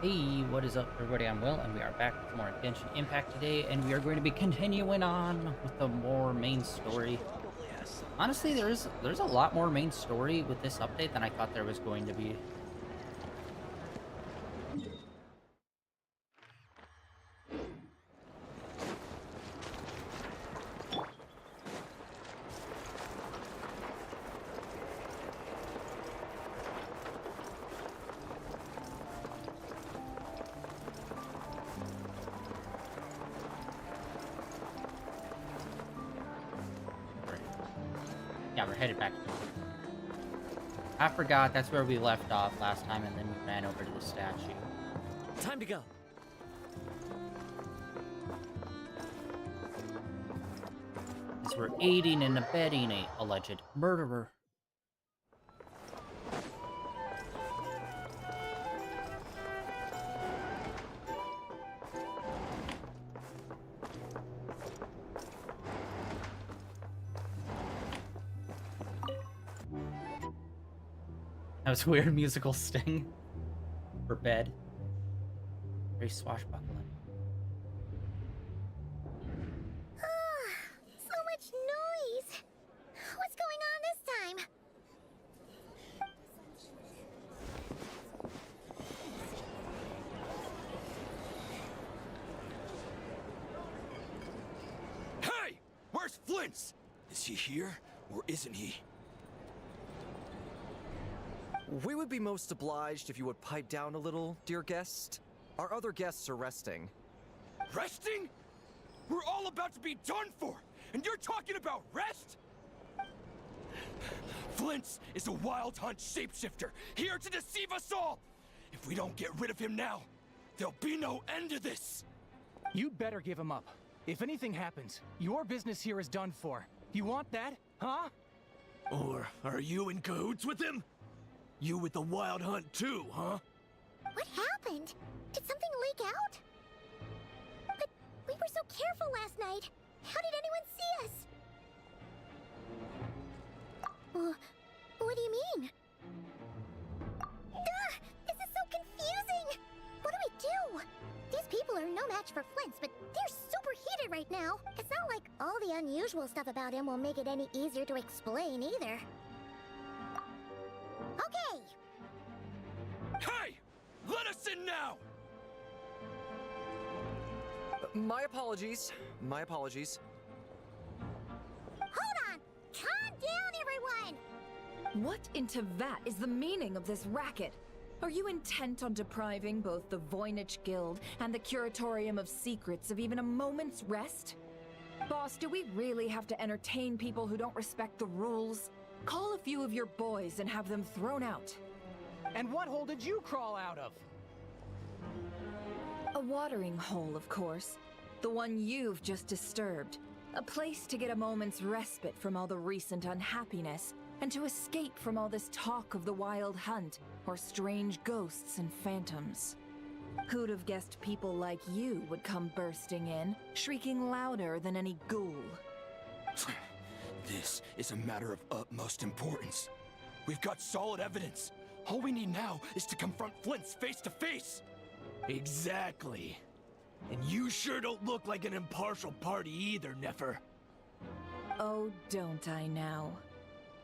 Hey, what is up, everybody? I'm Will, and we are back with more Genshin Impact today, and we are going to be continuing on with the more main story. Honestly, there's a lot more main story with this update than I thought there was going to be. Yeah, we're headed back. I forgot that's where we left off last time, and then we ran over to the statue. Time to go. As we're aiding and abetting a alleged murderer. That was a weird musical sting for bed. Very swashbuckling. So much noise! What's going on this time? Hey! Where's Flint's? Is he here, or isn't he? We would be most obliged if you would pipe down a little, dear guest. Our other guests are resting. Resting? We're all about to be done for, and you're talking about rest? Flint's is a wild hunt shapeshifter, here to deceive us all! If we don't get rid of him now, there'll be no end to this! You'd better give him up. If anything happens, your business here is done for. You want that, huh? Or are you in cahoots with him? You with the wild hunt too, huh? What happened? Did something leak out? But we were so careful last night. How did anyone see us? What do you mean? Ugh, this is so confusing! What do we do? These people are no match for Flint's, but they're super heated right now. It's not like all the unusual stuff about him will make it any easier to explain either. Okay! Hey! Let us in now! My apologies. My apologies. Hold on! Calm down, everyone! What in Teyvat is the meaning of this racket? Are you intent on depriving both the Voynich Guild and the Curatorium of Secrets of even a moment's rest? Boss, do we really have to entertain people who don't respect the rules? Call a few of your boys and have them thrown out. And what hole did you crawl out of? A watering hole, of course. The one you've just disturbed. A place to get a moment's respite from all the recent unhappiness, and to escape from all this talk of the wild hunt, or strange ghosts and phantoms. Who'd have guessed people like you would come bursting in, shrieking louder than any ghoul? This is a matter of utmost importance. We've got solid evidence. All we need now is to confront Flint's face to face. Exactly. And you sure don't look like an impartial party either, Nefer. Oh, don't I now?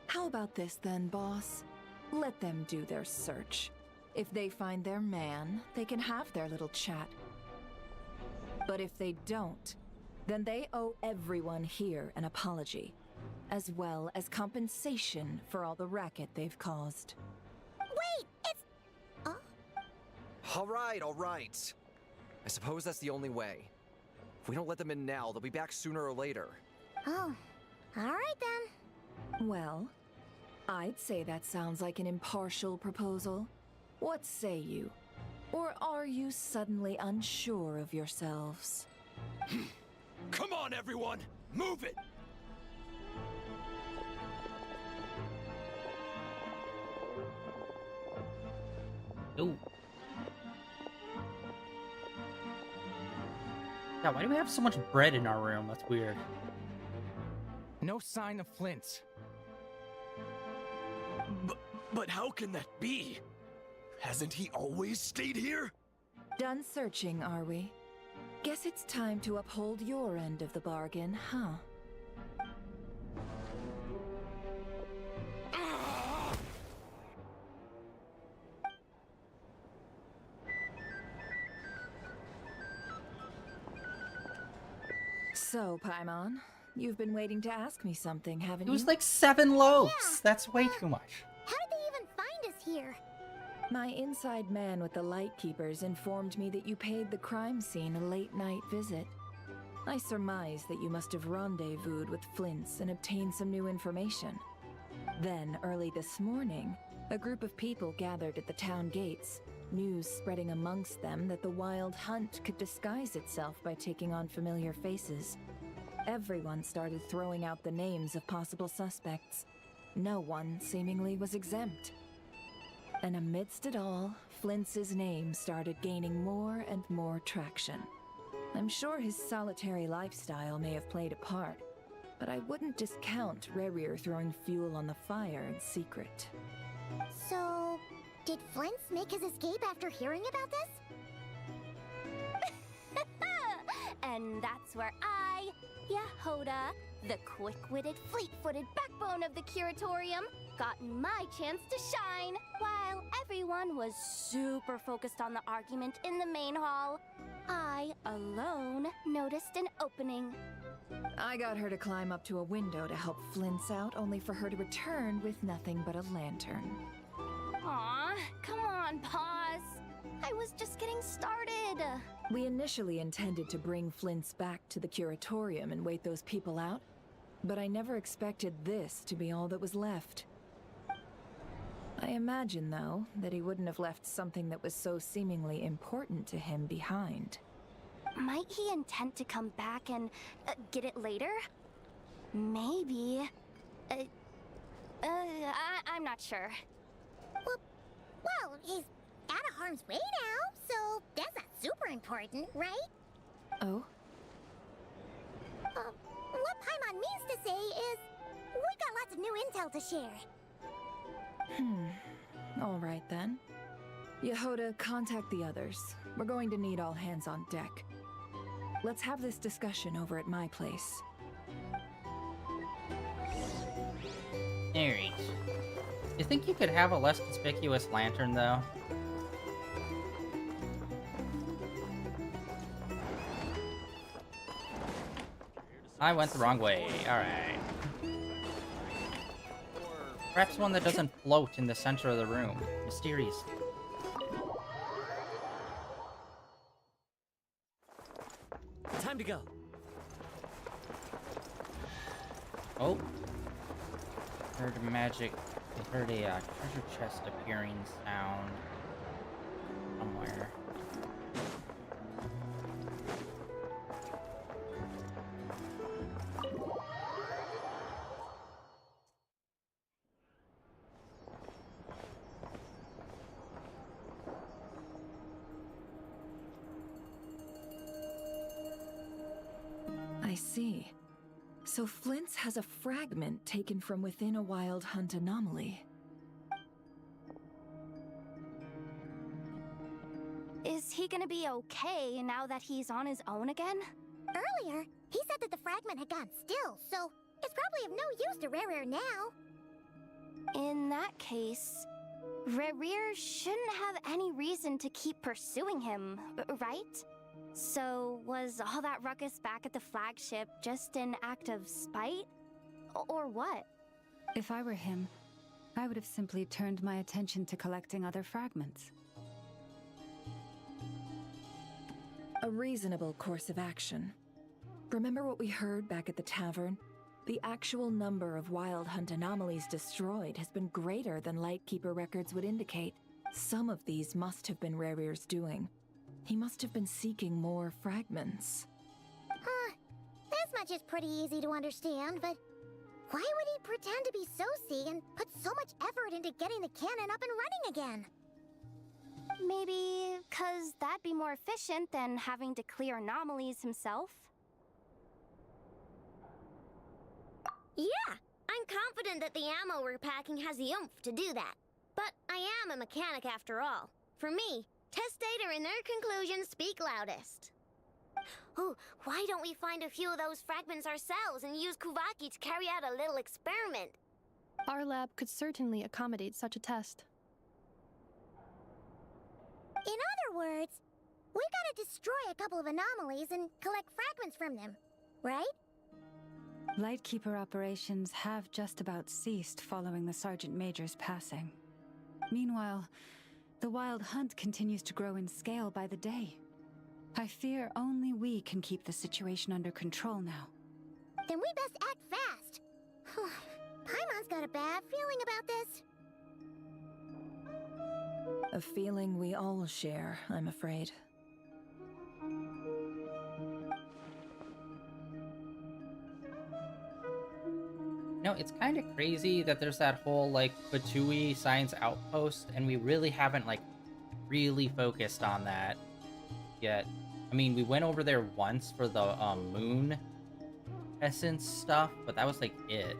How about this then, boss? Let them do their search. If they find their man, they can have their little chat. But if they don't, then they owe everyone here an apology, as well as compensation for all the racket they've caused. Wait, it's... All right. I suppose that's the only way. If we don't let them in now, they'll be back sooner or later. Oh, alright then. Well, I'd say that sounds like an impartial proposal. What say you? Or are you suddenly unsure of yourselves? Come on, everyone! Move it! Oh. Yeah, why do we have so much bread in our room? That's weird. No sign of Flint's. But how can that be? Hasn't he always stayed here? Done searching, are we? Guess it's time to uphold your end of the bargain, huh? So, Paimon, you've been waiting to ask me something, haven't It you? was like 7 loaves. Yeah. That's way too much. How did they even find us here? My inside man with the Lightkeepers informed me that you paid the crime scene a late-night visit. I surmise that you must have rendezvoused with Flint's and obtained some new information. Then, early this morning, a group of people gathered at the town gates, news spreading amongst them that the Wild Hunt could disguise itself by taking on familiar faces. Everyone started throwing out the names of possible suspects. No one, seemingly, was exempt. And amidst it all, Flint's name started gaining more and more traction. I'm sure his solitary lifestyle may have played a part, but I wouldn't discount Rerir throwing fuel on the fire in secret. So, did Flint's make his escape after hearing about this? And that's where I, Yehoda, the quick-witted, fleet-footed backbone of the curatorium, got my chance to shine. While everyone was super focused on the argument in the main hall, I, alone, noticed an opening. I got her to climb up to a window to help Flint's out, only for her to return with nothing but a lantern. Aw, come on, pause. I was just getting started. We initially intended to bring Flint's back to the curatorium and wait those people out, but I never expected this to be all that was left. I imagine, though, that he wouldn't have left something that was so seemingly important to him behind. Might he intend to come back and get it later? Maybe. I'm not sure. Well, he's out of harm's way now, so that's not super important, right? Oh? What Paimon means to say is, we've got lots of new intel to share. All right then. Yehoda, contact the others. We're going to need all hands on deck. Let's have this discussion over at my place. Alright. You think you could have a less conspicuous lantern, though? I went the wrong way. Alright. Perhaps one that doesn't float in the center of the room. Mysterious. Time to go. Oh. Heard magic. I heard a treasure chest appearing sound. Somewhere. I see. So Flint's has a fragment taken from within a Wild Hunt anomaly. Is he gonna be okay now that he's on his own again? Earlier, he said that the fragment had gone still, so it's probably of no use to Rare now. In that case, Rerir shouldn't have any reason to keep pursuing him, right? So, was all that ruckus back at the flagship just an act of spite? Or what? If I were him, I would have simply turned my attention to collecting other fragments. A reasonable course of action. Remember what we heard back at the tavern? The actual number of Wild Hunt anomalies destroyed has been greater than Lightkeeper records would indicate. Some of these must have been Rerir's doing. He must have been seeking more fragments. This much is pretty easy to understand, but why would he pretend to be Soci and put so much effort into getting the cannon up and running again? Maybe 'cause that'd be more efficient than having to clear anomalies himself? Yeah, I'm confident that the ammo we're packing has the oomph to do that. But I am a mechanic after all. For me, Test data and their conclusions speak loudest. Ooh, why don't we find a few of those fragments ourselves and use Kuvaki to carry out a little experiment? Our lab could certainly accommodate such a test. In other words, we gotta destroy a couple of anomalies and collect fragments from them, right? Lightkeeper operations have just about ceased following the Sergeant Major's passing. Meanwhile, the Wild Hunt continues to grow in scale by the day. I fear only we can keep the situation under control now. Then we best act fast. Paimon's got a bad feeling about this. A feeling we all share, I'm afraid. No, it's kind of crazy that there's that whole, like, Batui science outpost, and we really haven't, like, really focused on that yet. I mean, we went over there once for the, moon essence stuff, but that was, like, it.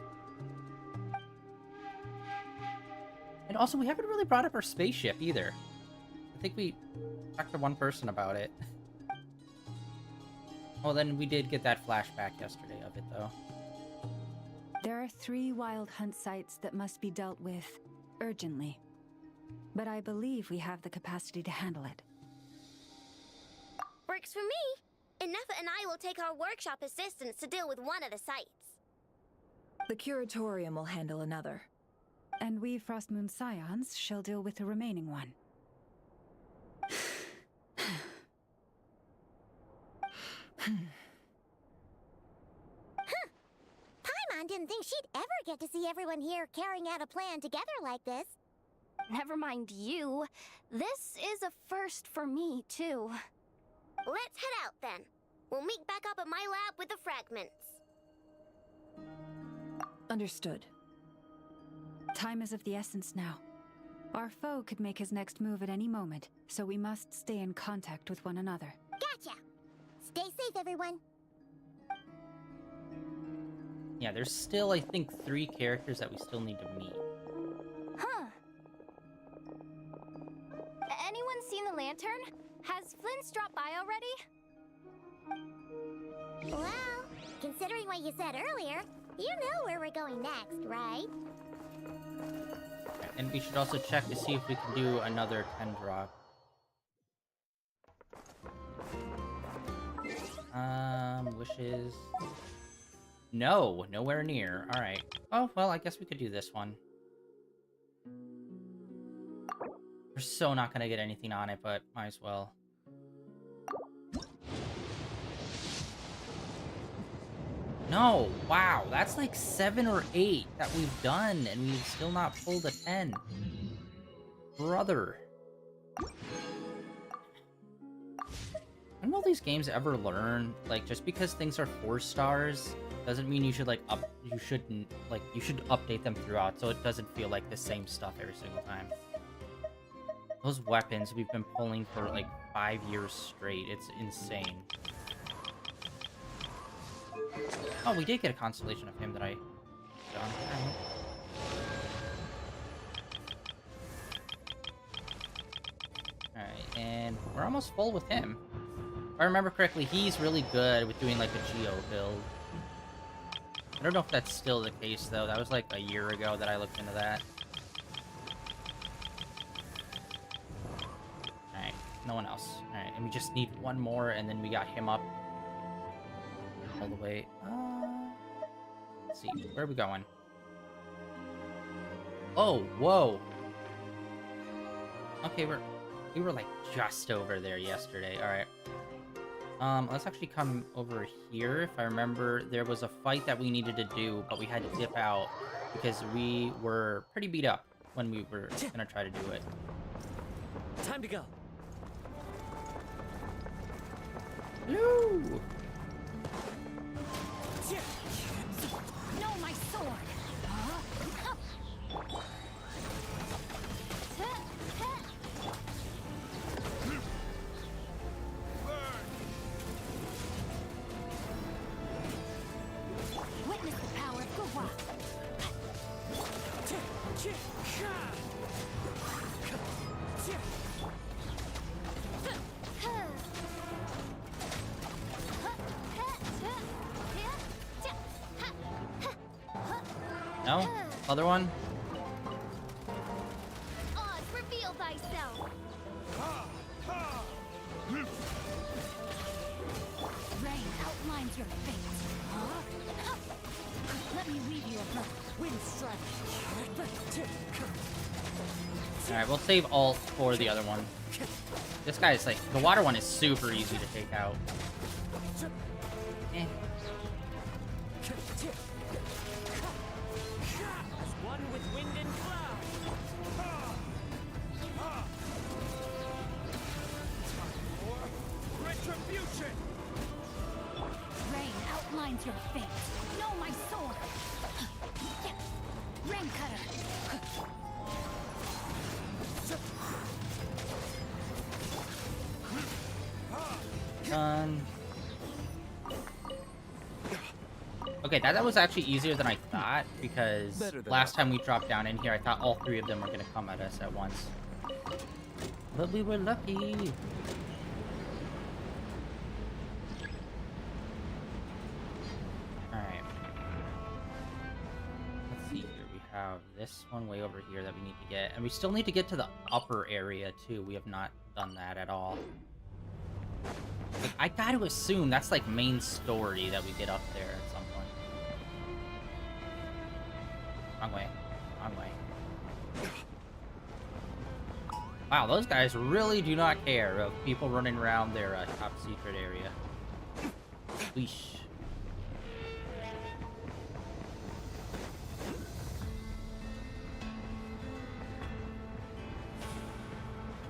And also, we haven't really brought up our spaceship, either. I think we talked to one person about it. Well, then we did get that flashback yesterday of it, though. There are 3 Wild Hunt sites that must be dealt with urgently. But I believe we have the capacity to handle it. Works for me. Enough and I will take our workshop assistants to deal with one of the sites. The curatorium will handle another. And we Frostmoon Scions shall deal with the remaining one. Paimon didn't think she'd ever get to see everyone here carrying out a plan together like this. Never mind you. This is a first for me, too. Let's head out then. We'll meet back up at my lab with the fragments. Understood. Time is of the essence now. Our foe could make his next move at any moment, so we must stay in contact with one another. Gotcha! Stay safe, everyone. Yeah, there's still, I think, 3 characters that we still need to meet. Huh. Anyone seen the lantern? Has Flint dropped by already? Well, considering what you said earlier, you know where we're going next, right? And we should also check to see if we can do another 10 drop. Wishes. No, nowhere near. Alright. Oh, well, I guess we could do this one. We're so not gonna get anything on it, but might as well. No! Wow, that's like 7 or 8 that we've done, and we've still not pulled a 10. Brother. I don't know if these games ever learn, like, just because things are 4 stars doesn't mean you should, like, you should update them throughout so it doesn't feel like the same stuff every single time. Those weapons we've been pulling for, like, 5 years straight. It's insane. Oh, we did get a constellation of him that I done. Alright, and we're almost full with him. If I remember correctly, he's really good with doing, like, a Geo build. I don't know if that's still the case, though. That was, like, a year ago that I looked into that. Alright, no one else. Alright, and we just need one more, and then we got him up all the way. Let's see, where are we going? Oh, whoa. Okay, we were like just over there yesterday. All right. Let's actually come over here. If I remember, there was a fight that we needed to do, but we had to dip out because we were pretty beat up when we were gonna try to do it. Time to go. Hello. No, my sword! Witness the power of Gova! other one? Oz, reveal thyself. Rain outlines your fate. Huh? Let me weave you a breath. Wind strike. Alright, we'll save alt for the other one. This guy's like, the water one is super easy to take out. Eh. One with wind and cloud. Retribution! Rain outlines your fate. Know my sword. Rain cutter. Done. Okay, that was actually easier than I thought, because last time we dropped down in here, I thought all three of them were going to come at us at once. But we were lucky. Alright. Let's see here. We have this one way over here that we need to get. And we still need to get to the upper area, too. We have not done that at all. Like, I gotta assume that's like main story that we get up there at some point. Wrong way. Wrong way. Wow, those guys really do not care of people running around their top secret area. Weesh.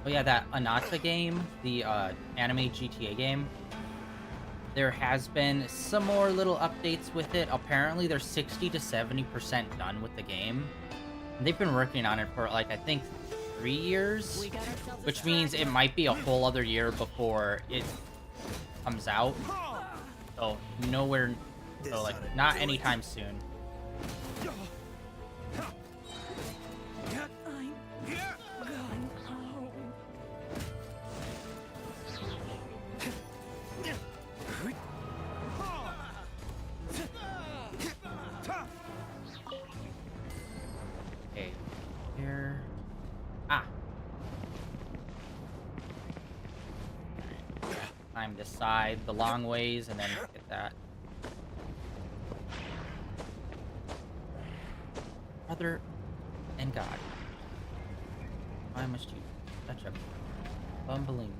Oh yeah, that Anata game, the anime GTA game, there has been some more little updates with it. Apparently they're 60 to 70% done with the game. And they've been working on it for, like, I think 3 years, which means it might be a whole other year before it comes out. So nowhere, so like not anytime soon. Okay, here. Ah. Climb this side the long ways and then get that. Mother and God. Why must you such a bumbling?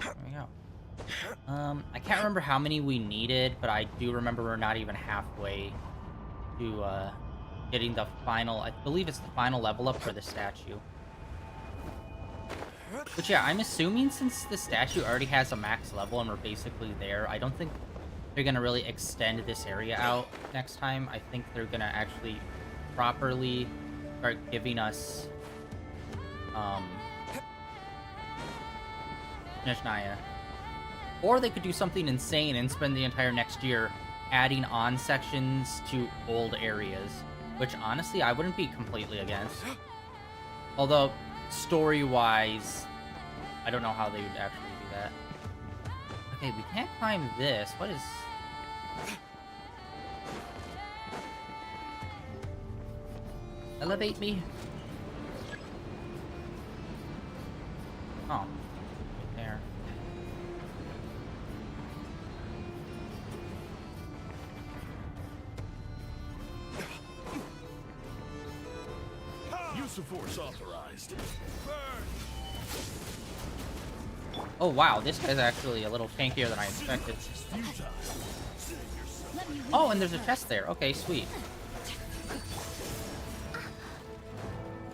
There we go. I can't remember how many we needed, but I do remember we're not even halfway to getting the final, I believe it's the final level up for the statue. Which, yeah, I'm assuming since the statue already has a max level and we're basically there, I don't think they're going to really extend this area out next time. I think they're going to actually properly start giving us Nishnaya. Or they could do something insane and spend the entire next year adding on sections to old areas, which honestly I wouldn't be completely against. Although, story-wise, I don't know how they would actually do that. Okay, we can't climb this. What is... Elevate me? Oh. Right there. Use of force authorized. Oh wow, this guy's actually a little tankier than I expected. Oh, and there's a chest there. Okay, sweet.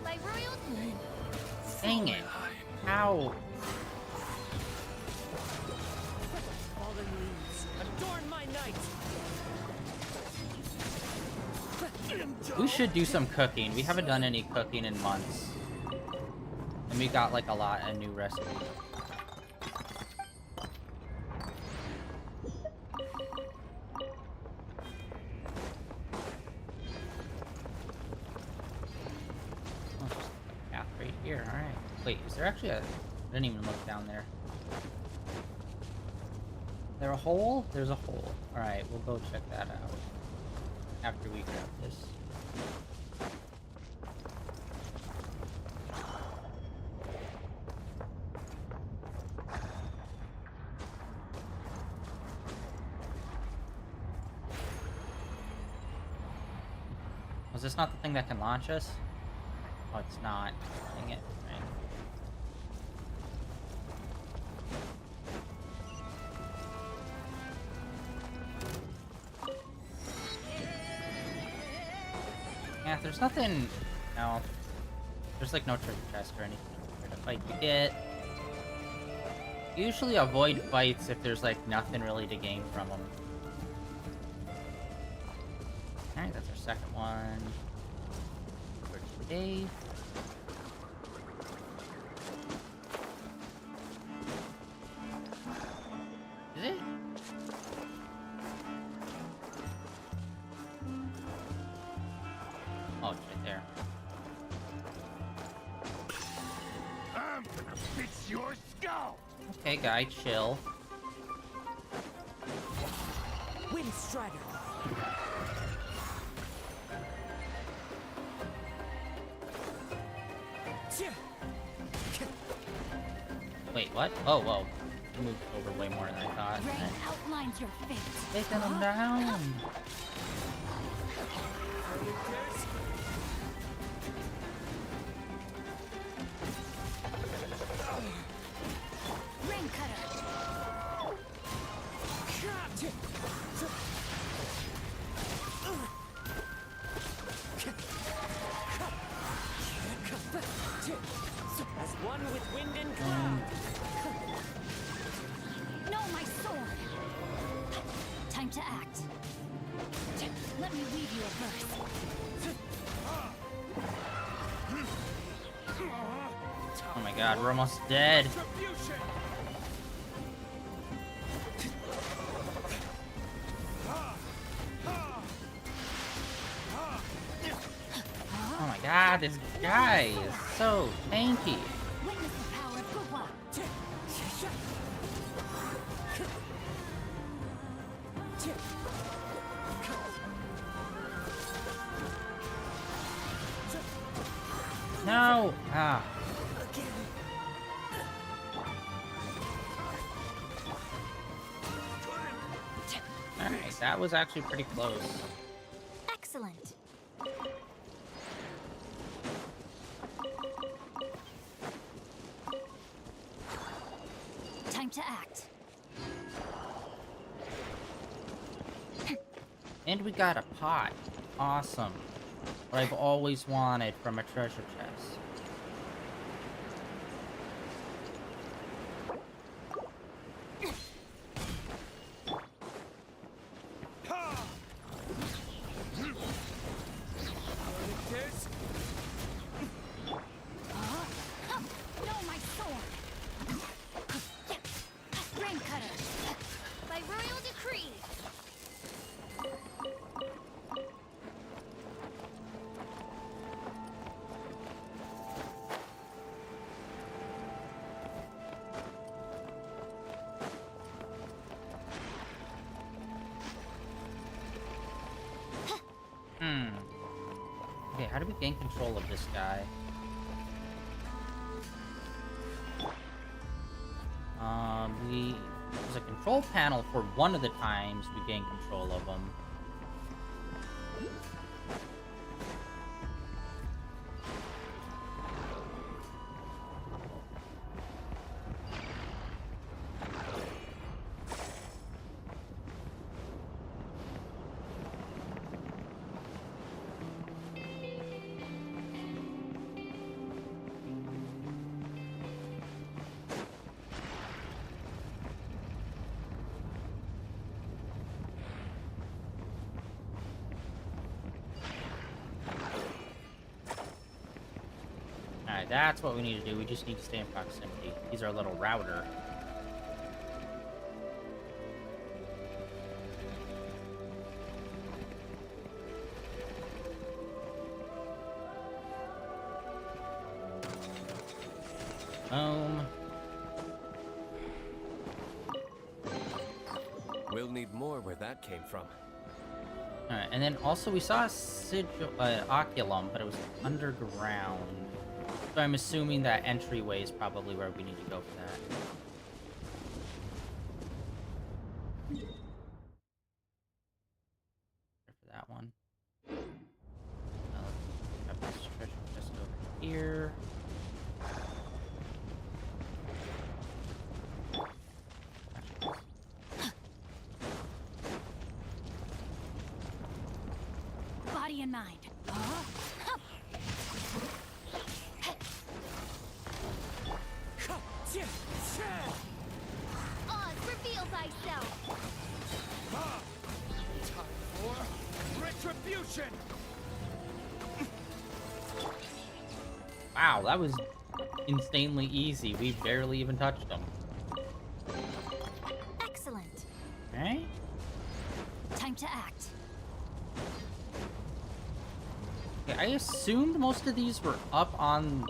By royal... Dang it. How? Fallen leaves, adorn my night. We should do some cooking. We haven't done any cooking in months. And we got like a lot of new recipes. Oh, just a path right here. Alright. Wait, is there actually a... I didn't even look down there. There a hole? There's a hole. Alright, we'll go check that out. After we grab this. Was this not the thing that can launch us? Oh, it's not. Dang it. Right. Yeah, there's nothing... No. There's like no treasure chest or anything to fight to get. Usually avoid fights if there's like nothing really to gain from them. Alright, that's our second one. For today. Is it? Oh, it's right there. I'm gonna fix your skull! Okay, guy, chill. Wind Strider. Wait, what? Oh, whoa. He moved over way more than I thought. Rain outlines your fate. Taking him down. Rain cutter. As one with wind and cloud. No, my sword. Time to act. Let me weave you a verse. Oh my god, we're almost dead. Oh my god, this guy is so tanky. Witness the power of Gugwa. No! Ah. Alright, that was actually pretty close. Excellent. Time to act. And we got a pot. Awesome. What I've always wanted from a treasure chest. No, my sword. Rain cutter. By royal decree. Okay, how do we gain control of this guy? There's a control panel for one of the times we gain control of him. Alright, that's what we need to do. We just need to stay in proximity. He's our little router. need more where that came from. Alright, and then also we saw a oculum, but it was underground. So I'm assuming that entryway is probably where we need to go for that. For that one. Let's grab this treasure chest over here. Body and mind. Oz, reveal thyself. Time for retribution! Wow, that was insanely easy. We barely even touched them. Excellent. Right? Time to act. Okay, I assumed most of these were up on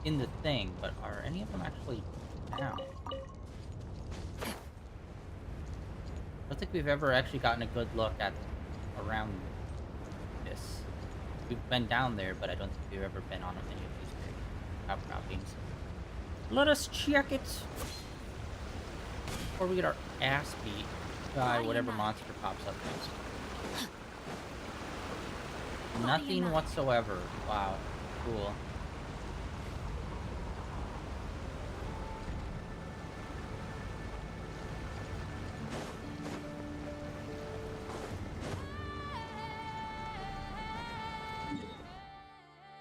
in the thing, but are any of them actually down? I don't think we've ever actually gotten a good look at around this. We've been down there, but I don't think we've ever been on any of these big outcroppings. Let us check it before we get our ass beat by whatever monster pops up next. Nothing whatsoever. Wow. Cool.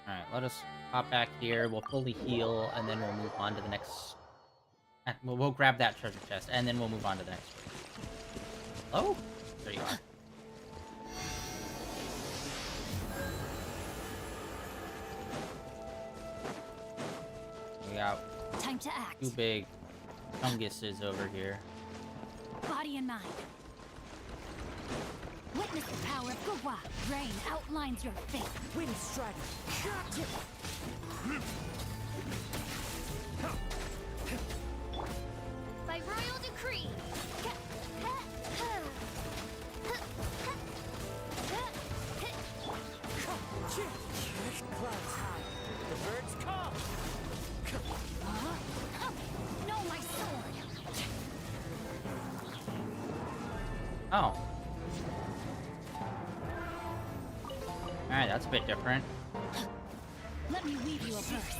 Alright, let us hop back here. We'll fully heal, and then we'll move on to the next... We'll grab that treasure chest, and then we'll move on to the next one. Oh? There you are. We got Time to act. two big funguses over here. Body and mind. Witness the power of Gugwa. Rain outlines your fate. Wind Strider. By royal decree. Clouds high. The birds come. No, my sword. Oh. Alright, that's a bit different. Let me weave you a verse.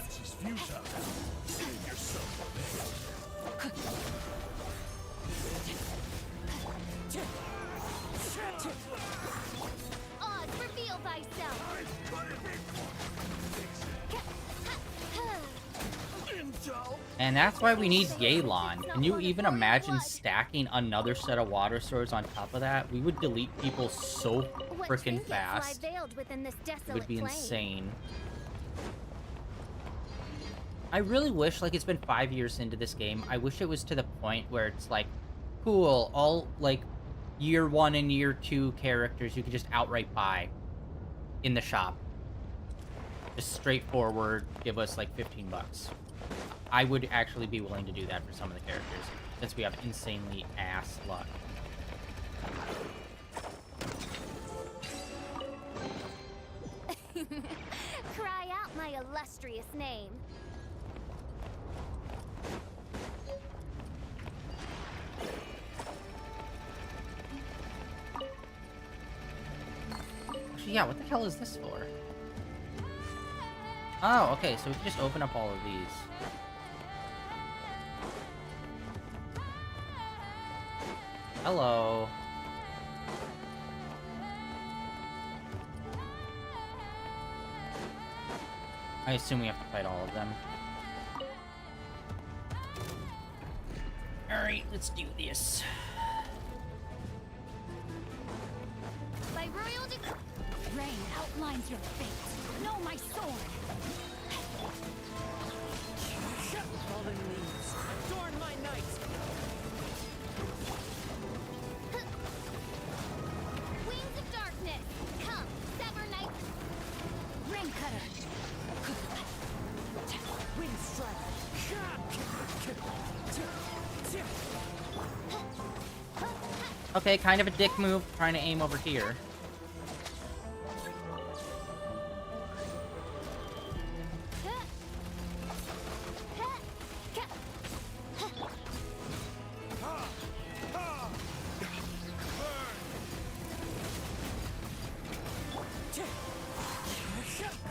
Oz, reveal thyself. And that's why we need Yelan. Can you even imagine stacking another set of water swords on top of that? We would delete people so freaking fast. It would be insane. I really wish, like, it's been 5 years into this game. I wish it was to the point where it's like, cool, all, like, year 1 and year 2 characters you could just outright buy in the shop. Just straightforward, give us, like, 15 bucks. I would actually be willing to do that for some of the characters, since we have insanely ass luck. Cry out my illustrious name. Actually, yeah, what the hell is this for? Oh, okay, so we can just open up all of these. Hello. I assume we have to fight all of them. Alright, let's do this. By royal decree. Rain outlines your fate. Know my sword. Fallen leaves. Adorn my night. Wings of darkness. Come, sever night. Ring cutter. Wind Strider. Okay, kind of a dick move, trying to aim over here.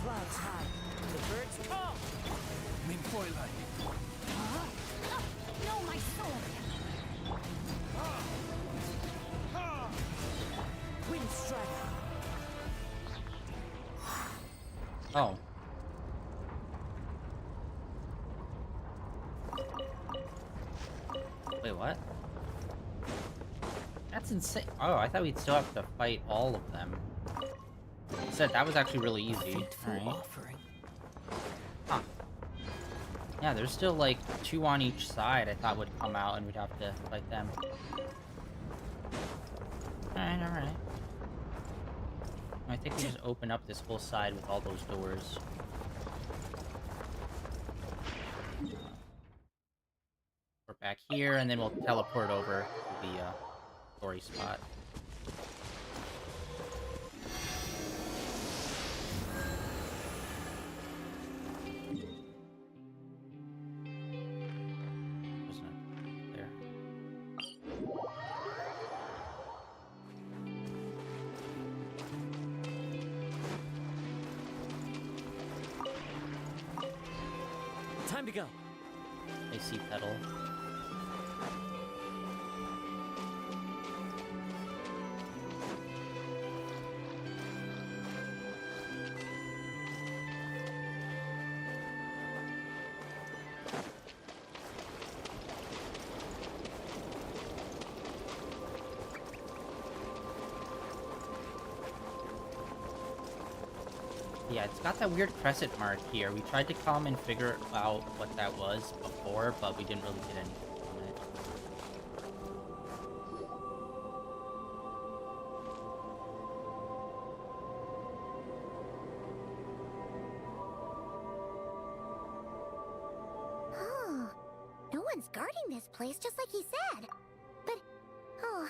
Clouds high. The birds call. No, my sword! Wind strider. Oh. Wait, what? That's insane. Oh, I thought we'd still have to fight all of them. It said that was actually really easy. Alright. Offering. Huh. Yeah, there's still like 2 on each side I thought would come out and we'd have to fight them. Alright, alright. I think we just open up this whole side with all those doors. We're back here, and then we'll teleport over to the story spot. Wasn't there? Time to go. AC pedal. Yeah, it's got that weird crescent mark here. We tried to come and figure out what that was before, but we didn't really get anything from it. Oh, no one's guarding this place, just like he said. But, oh,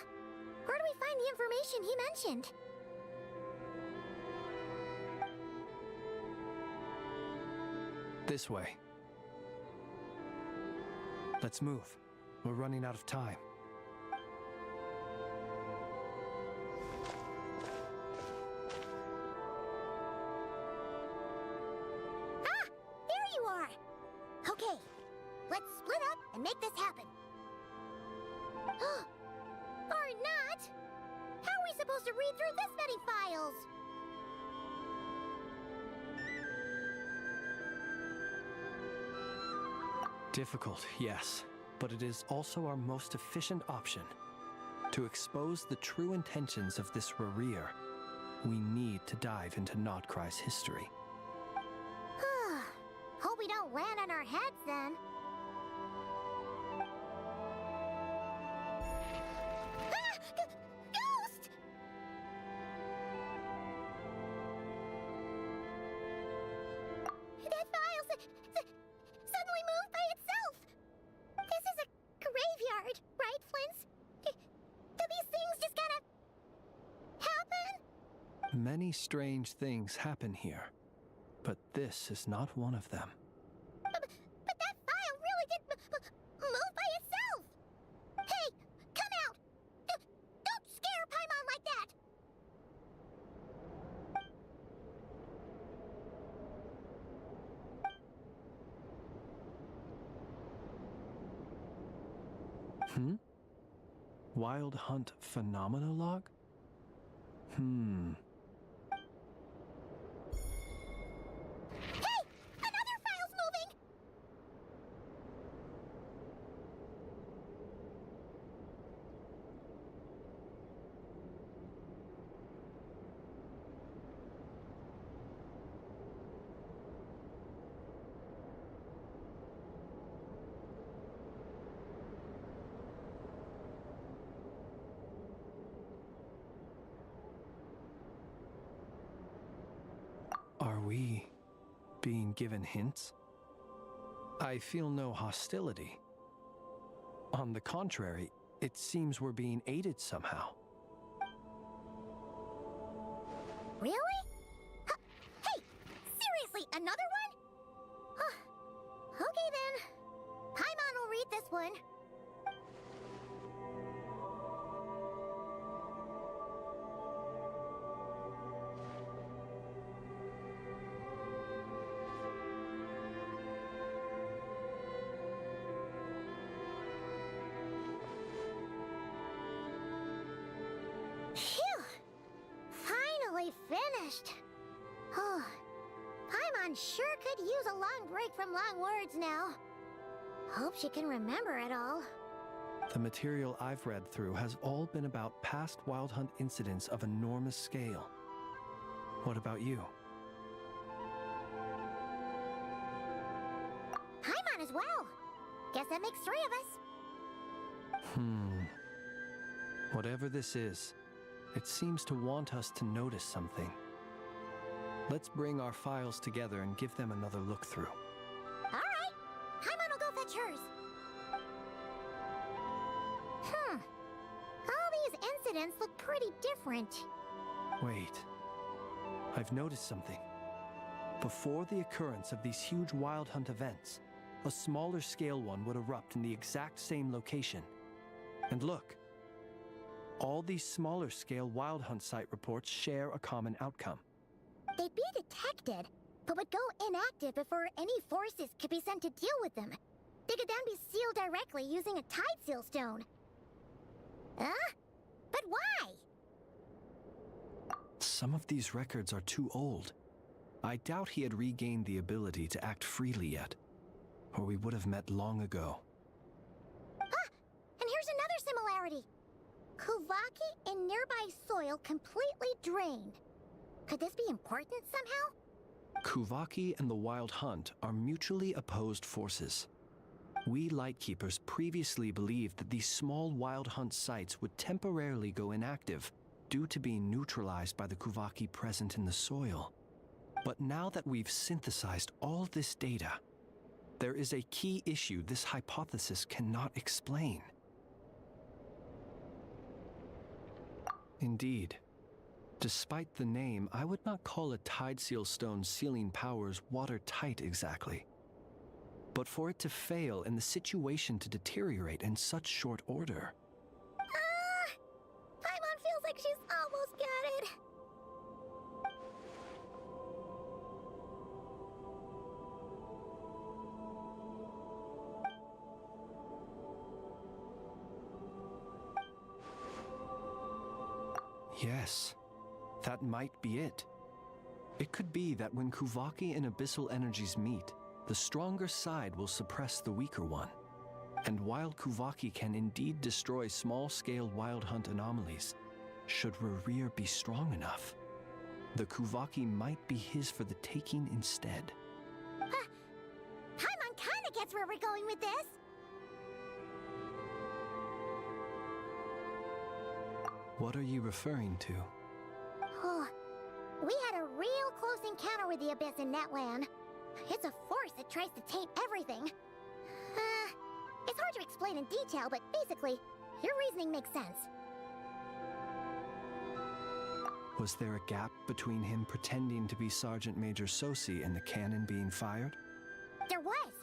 where do we find the information he mentioned? This way. Let's move. We're running out of time. Ah! There you are! Okay, let's split up and make this happen. Or not! How are we supposed to read through this many files? Difficult, yes, but it is also our most efficient option. To expose the true intentions of this Rereer, we need to dive into Notcry's history. Hope we don't land on our heads then. Ghost! That file suddenly moved by itself. This is a graveyard, right, Flint's? Do these things just kind of happen? Many strange things happen here, but this is not one of them. But that file really did move by itself. Hey, come out! Don't scare Paimon like that! Wild Hunt Phenomenolog? Hey! Another file's moving! Are we being given hints? I feel no hostility. On the contrary, It seems we're being aided somehow. Really? Hey! Seriously, another one? Okay then. Paimon will read this one. Phew! Finally finished. Oh, Paimon sure could use a long break from long words now. Hope she can remember it all. The material I've read through has all been about past Wild Hunt incidents of enormous scale. What about you? Paimon as well. Guess that makes 3 of us. Whatever this is, it seems to want us to notice something. Let's bring our files together and give them another look through. All right. Paimon will go fetch hers. All these incidents look pretty different. Wait. I've noticed something. Before the occurrence of these huge Wild Hunt events, a smaller scale one would erupt in the exact same location. And look. All these smaller scale Wild Hunt site reports share a common outcome. They'd be detected, but would go inactive before any forces could be sent to deal with them. They could then be sealed directly using a tide seal stone. Huh? But why? Some of these records are too old. I doubt he had regained the ability to act freely yet, or we would have met long ago. Ah! And here's another similarity. Kuvaki in nearby soil completely drained. Could this be important somehow? Kuvaki and the Wild Hunt are mutually opposed forces. We Lightkeepers previously believed that these small Wild Hunt sites would temporarily go inactive due to being neutralized by the Kuvaki present in the soil. But now that we've synthesized all this data, there is a key issue this hypothesis cannot explain. Indeed. Despite the name, I would not call a tide seal stone's sealing powers watertight exactly. But for it to fail and the situation to deteriorate in such short order... Paimon feels like she's almost got it. Yes, that might be it. It could be that when Kuvaki and Abyssal energies meet, the stronger side will suppress the weaker one. And while Kuvaki can indeed destroy small-scale Wild Hunt anomalies, should Rerir be strong enough, the Kuvaki might be his for the taking instead. Paimon kinda gets where we're going with this. What are you referring to? Oh, we had a real close encounter with the Abyss in Netland. It's a force that tries to taint everything. It's hard to explain in detail, but basically, your reasoning makes sense. Was there a gap between him pretending to be Sergeant Major Sosi and the cannon being fired? There was.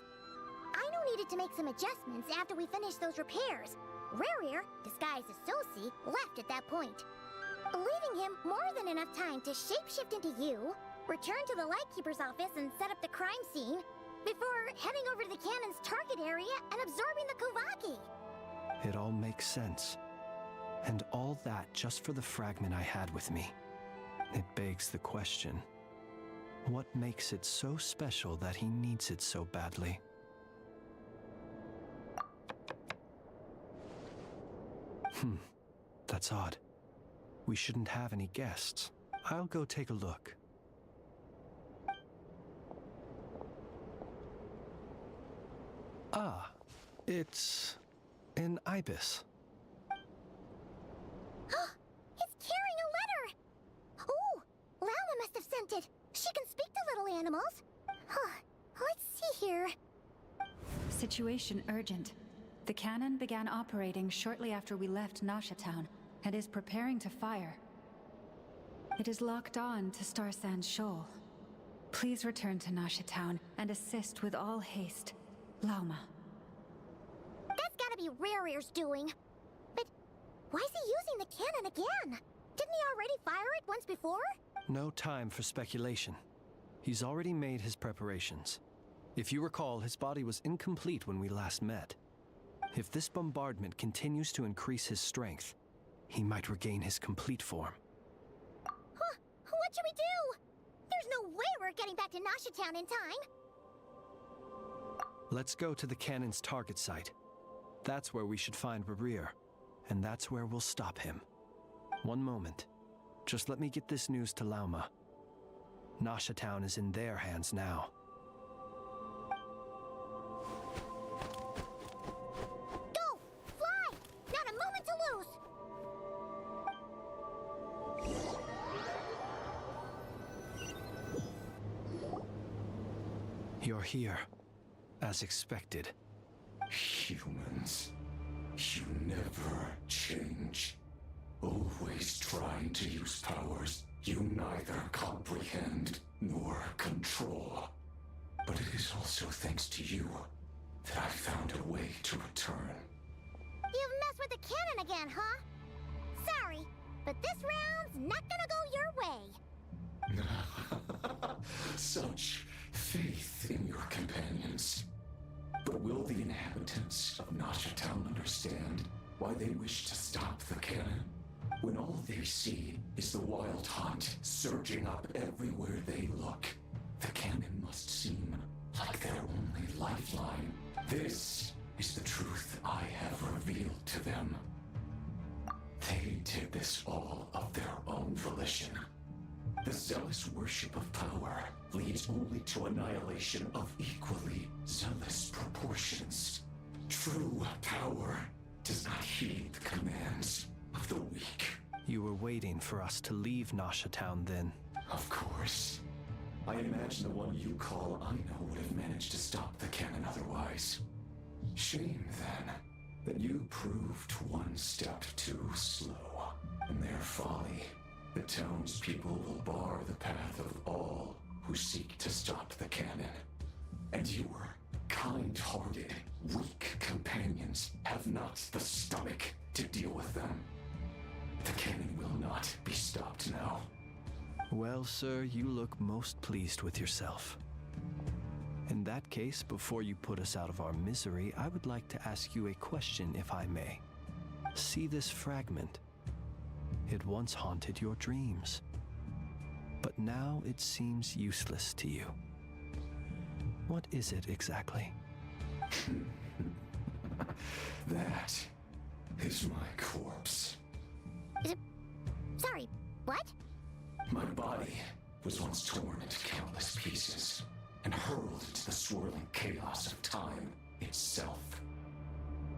Aino needed to make some adjustments after we finished those repairs. Rerir, disguised as Sosi, left at that point, leaving him more than enough time to shapeshift into you, return to the Lightkeeper's office and set up the crime scene, before heading over to the cannon's target area and absorbing the Kuvaki. It all makes sense. And all that just for the fragment I had with me. It begs the question, what makes it so special that he needs it so badly? That's odd. We shouldn't have any guests. I'll go take a look. Ah, it's an ibis. It's carrying a letter! Oh, Lama must have sent it. She can speak to little animals. Let's see here. Situation urgent. The cannon began operating shortly after we left Nasha Town and is preparing to fire. It is locked on to Star Sand Shoal. Please return to Nasha Town and assist with all haste. Lauma. That's gotta be Rerear's doing. But why is he using the cannon again? Didn't he already fire it once before? No time for speculation. He's already made his preparations. If you recall, his body was incomplete when we last met. If this bombardment continues to increase his strength, he might regain his complete form. Huh? What should we do? There's no way we're getting back to Nasha Town in time. Let's go to the cannon's target site. That's where we should find Rerear, and that's where we'll stop him. One moment. Just let me get this news to Lauma. Nasha Town is in their hands now. Go! Fly! Not a moment to lose! You're here, as expected. Humans, you never change. Always trying to use powers you neither comprehend nor control. But it is also thanks to you that I found a way to return. You've messed with the cannon again, huh? Sorry, but this round's not gonna go your way. Such faith in your companions. But will the inhabitants of Nasha Town understand why they wish to stop the cannon? When all they see is the wild hunt surging up everywhere they look, the cannon must seem like their only lifeline. This is the truth I have revealed to them. They did this all of their own volition. The zealous worship of power leads only to annihilation of equally zealous proportions. True power does not heed the commands of the weak. You were waiting for us to leave Nasha Town then. Of course. I imagine the one you call Aino would have managed to stop the cannon otherwise. Shame, then, that you proved one step too slow. In their folly, the townspeople will bar the path of all who seek to stop the cannon. And your kind-hearted, weak companions have not the stomach to deal with them. The cannon will not be stopped now. Well, sir, you look most pleased with yourself. In that case, before you put us out of our misery, I would like to ask you a question, if I may. See this fragment? It once haunted your dreams, but now it seems useless to you. What is it exactly? That is my corpse. Sorry, what? My body was once torn into countless pieces and hurled into the swirling chaos of time itself.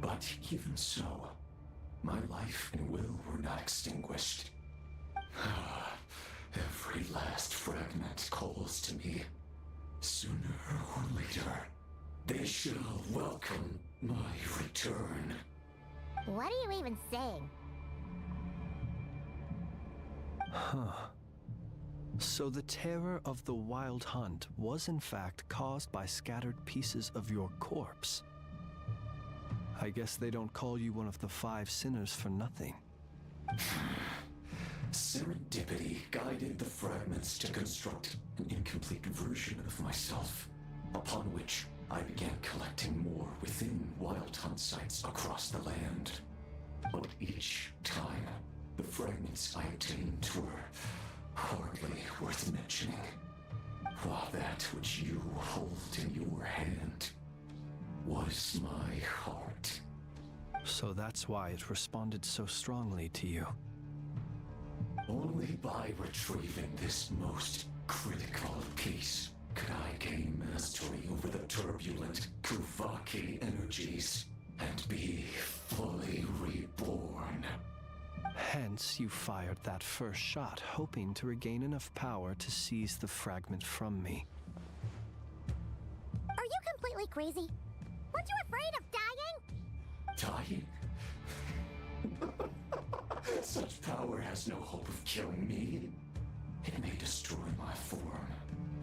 But even so, my life and will were not extinguished. Every last fragment calls to me. Sooner or later, they shall welcome my return. What are you even saying? Huh. So the terror of the wild hunt was in fact caused by scattered pieces of your corpse. I guess they don't call you one of the 5 sinners for nothing. Serendipity guided the fragments to construct an incomplete version of myself, upon which I began collecting more within wild hunt sites across the land. But each time, the fragments I obtained were hardly worth mentioning, while that which you hold in your hand was my heart. So that's why it responded so strongly to you. Only by retrieving this most critical piece could I gain mastery over the turbulent Kuvaki energies and be fully reborn. Hence, you fired that first shot, hoping to regain enough power to seize the fragment from me. Are you completely crazy? Weren't you afraid of dying? Dying? Such power has no hope of killing me. It may destroy my form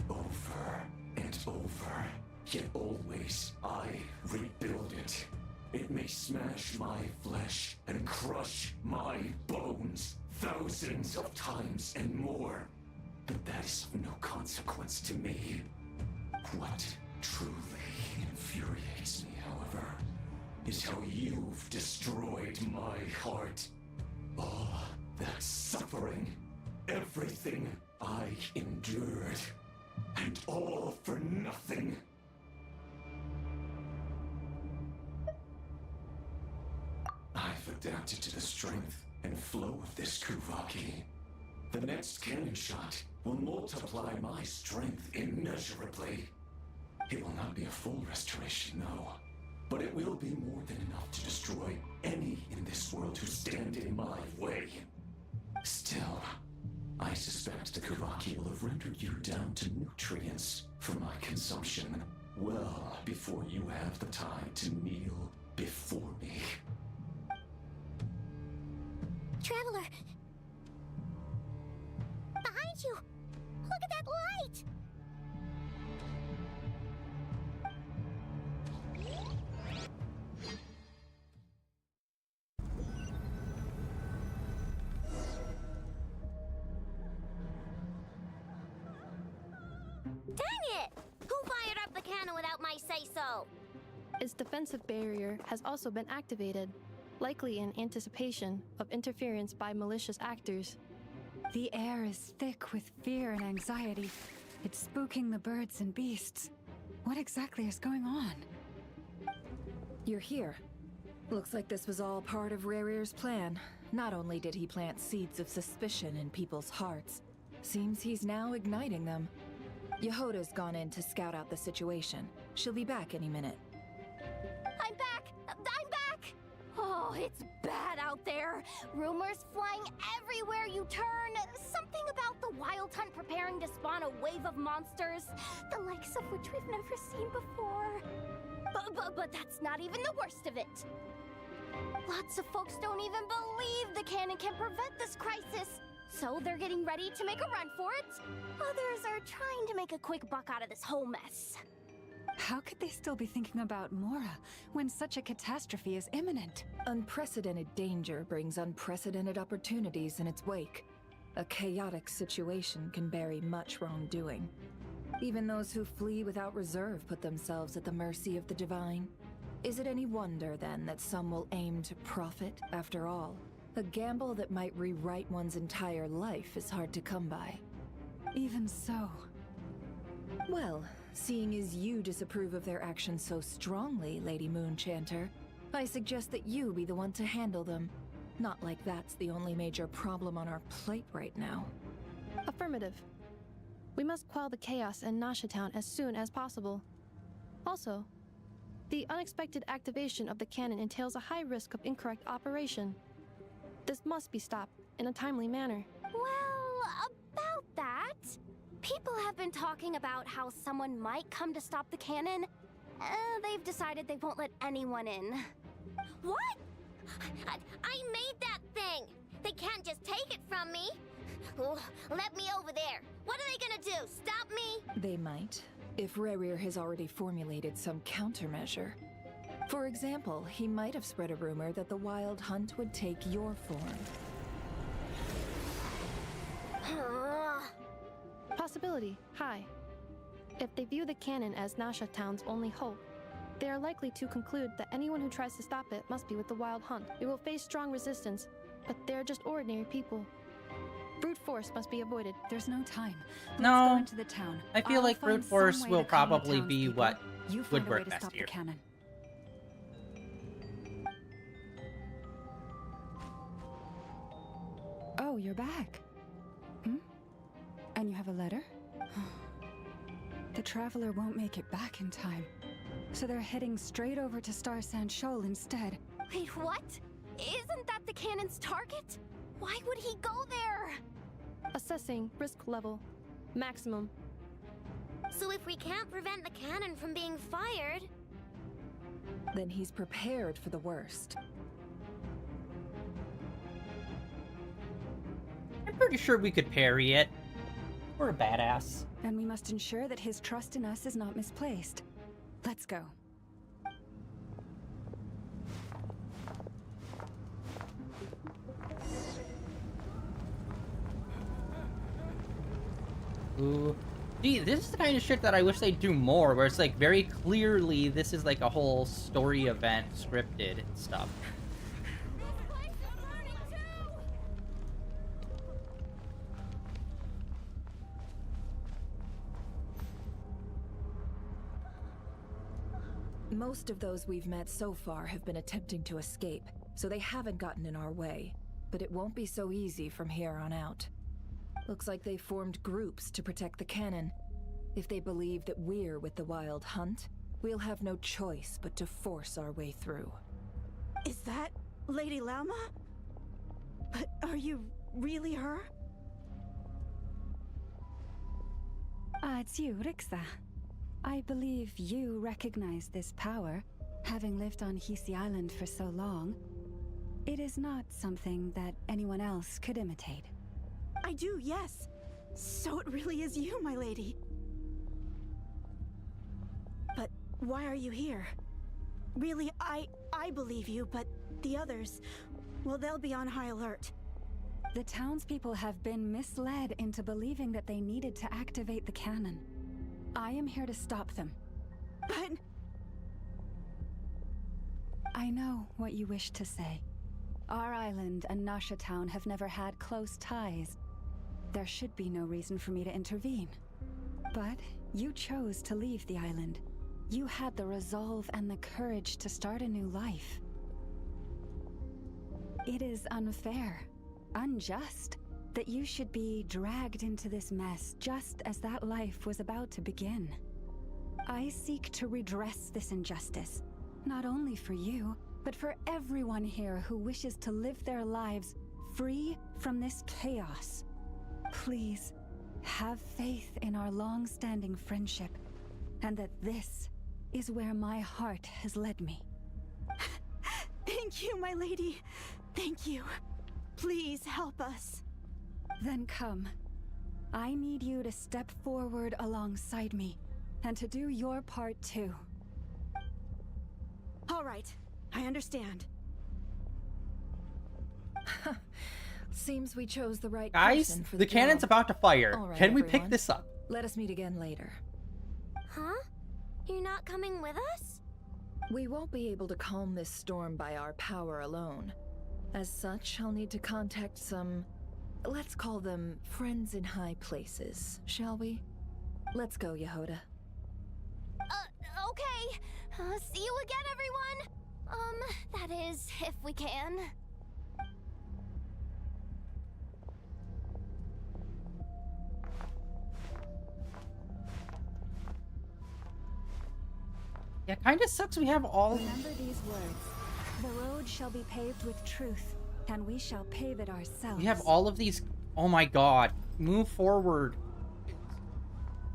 over and over, yet always I rebuild it. It may smash my flesh and crush my bones thousands of times and more, but that is of no consequence to me. What truly infuriates me, however, is how you've destroyed my heart. All that suffering, everything I endured, and all for nothing. I've adapted to the strength and flow of this Kuvaki. The next cannon shot will multiply my strength immeasurably. It will not be a full restoration, no, but it will be more than enough to destroy any in this world who stand in my way. Still, I suspect the Kuvaki will have rendered you down to nutrients for my consumption well before you have the time to kneel before me. Traveler! Behind you! Look at that light! Dang it! Who fired up the cannon without my say-so? Its defensive barrier has also been activated, likely in anticipation of interference by malicious actors. The air is thick with fear and anxiety. It's spooking the birds and beasts. What exactly is going on? You're here. Looks like this was all part of Rarir's plan. Not only did he plant seeds of suspicion in people's hearts, seems he's now igniting them. Yehoda's gone in to scout out the situation. She'll be back any minute. I'm back! I'm back! Oh, it's bad out there. Rumors flying everywhere you turn. Something about the Wild Hunt preparing to spawn a wave of monsters, the likes of which we've never seen before. But that's not even the worst of it. Lots of folks don't even believe the cannon can prevent this crisis, so they're getting ready to make a run for it. Others are trying to make a quick buck out of this whole mess. How could they still be thinking about Mora when such a catastrophe is imminent? Unprecedented danger brings unprecedented opportunities in its wake. A chaotic situation can bury much wrongdoing. Even those who flee without reserve put themselves at the mercy of the divine. Is it any wonder, then, that some will aim to profit, after all? A gamble that might rewrite one's entire life is hard to come by. Even so. Well, seeing as you disapprove of their actions so strongly, Lady Moonchanter, I suggest that you be the one to handle them. Not like that's the only major problem on our plate right now. Affirmative. We must quell the chaos in Nasha Town as soon as possible. Also, the unexpected activation of the cannon entails a high risk of incorrect operation. This must be stopped in a timely manner. Well, about that, people have been talking about how someone might come to stop the cannon. They've decided they won't let anyone in. What? I made that thing! They can't just take it from me! Oh, let me over there! What are they gonna do? Stop me? They might, if Rarir has already formulated some countermeasure. For example, he might have spread a rumor that the Wild Hunt would take your form. Possibility high. If they view the cannon as Nasha Town's only hope, they are likely to conclude that anyone who tries to stop it must be with the Wild Hunt. It will face strong resistance, but they're just ordinary people. Brute force must be avoided. There's no time. Let's No. go into the town. I feel I'll like find brute force some way will to calm the probably be townspeople. what You would find a way work to best stop here. the cannon. Oh, you're back. Hmm? And you have a letter? The Traveler won't make it back in time. So they're heading straight over to Star Sand Shoal instead. Wait, what? Isn't that the cannon's target? Why would he go there? Assessing risk level. Maximum. So if we can't prevent the cannon from being fired... Then he's prepared for the worst. I'm pretty sure we could parry it. We're a badass. And we must ensure that his trust in us is not misplaced. Let's go. Ooh. Gee, this is the kind of shit that I wish they'd do more, where it's like very clearly this is like a whole story event scripted stuff. Most of those we've met so far have been attempting to escape, so they haven't gotten in our way. But it won't be so easy from here on out. Looks like they formed groups to protect the cannon. If they believe that we're with the Wild Hunt, we'll have no choice but to force our way through. Is that Lady Lama? But are you really her? It's you, Rixa. I believe you recognize this power, having lived on Hisi Island for so long. It is not something that anyone else could imitate. I do, yes. So it really is you, my lady. But why are you here? Really, I believe you, but the others, well, they'll be on high alert. The townspeople have been misled into believing that they needed to activate the cannon. I am here to stop them. But... I know what you wish to say. Our island and Nasha Town have never had close ties. There should be no reason for me to intervene. But you chose to leave the island. You had the resolve and the courage to start a new life. It is unfair, unjust, that you should be dragged into this mess just as that life was about to begin. I seek to redress this injustice, not only for you, but for everyone here who wishes to live their lives free from this chaos. Please, have faith in our long-standing friendship, and that this is where my heart has led me. Thank you, my lady. Thank you. Please help us. Then come. I need you to step forward alongside me, and to do your part too. All right, I understand. Seems we chose the right Guys, person for the cannon's job. about to fire. All right, Can we everyone. pick this up? Let us meet again later. Huh? You're not coming with us? We won't be able to calm this storm by our power alone. As such, I'll need to contact some... let's call them friends in high places, shall we? Let's go, Yehoda. Okay. See you again, everyone. That is, if we can. Yeah, kinda sucks we have all... Remember these words. The road shall be paved with truth, and we shall pave it ourselves. We have all of these... Oh my god. Move forward.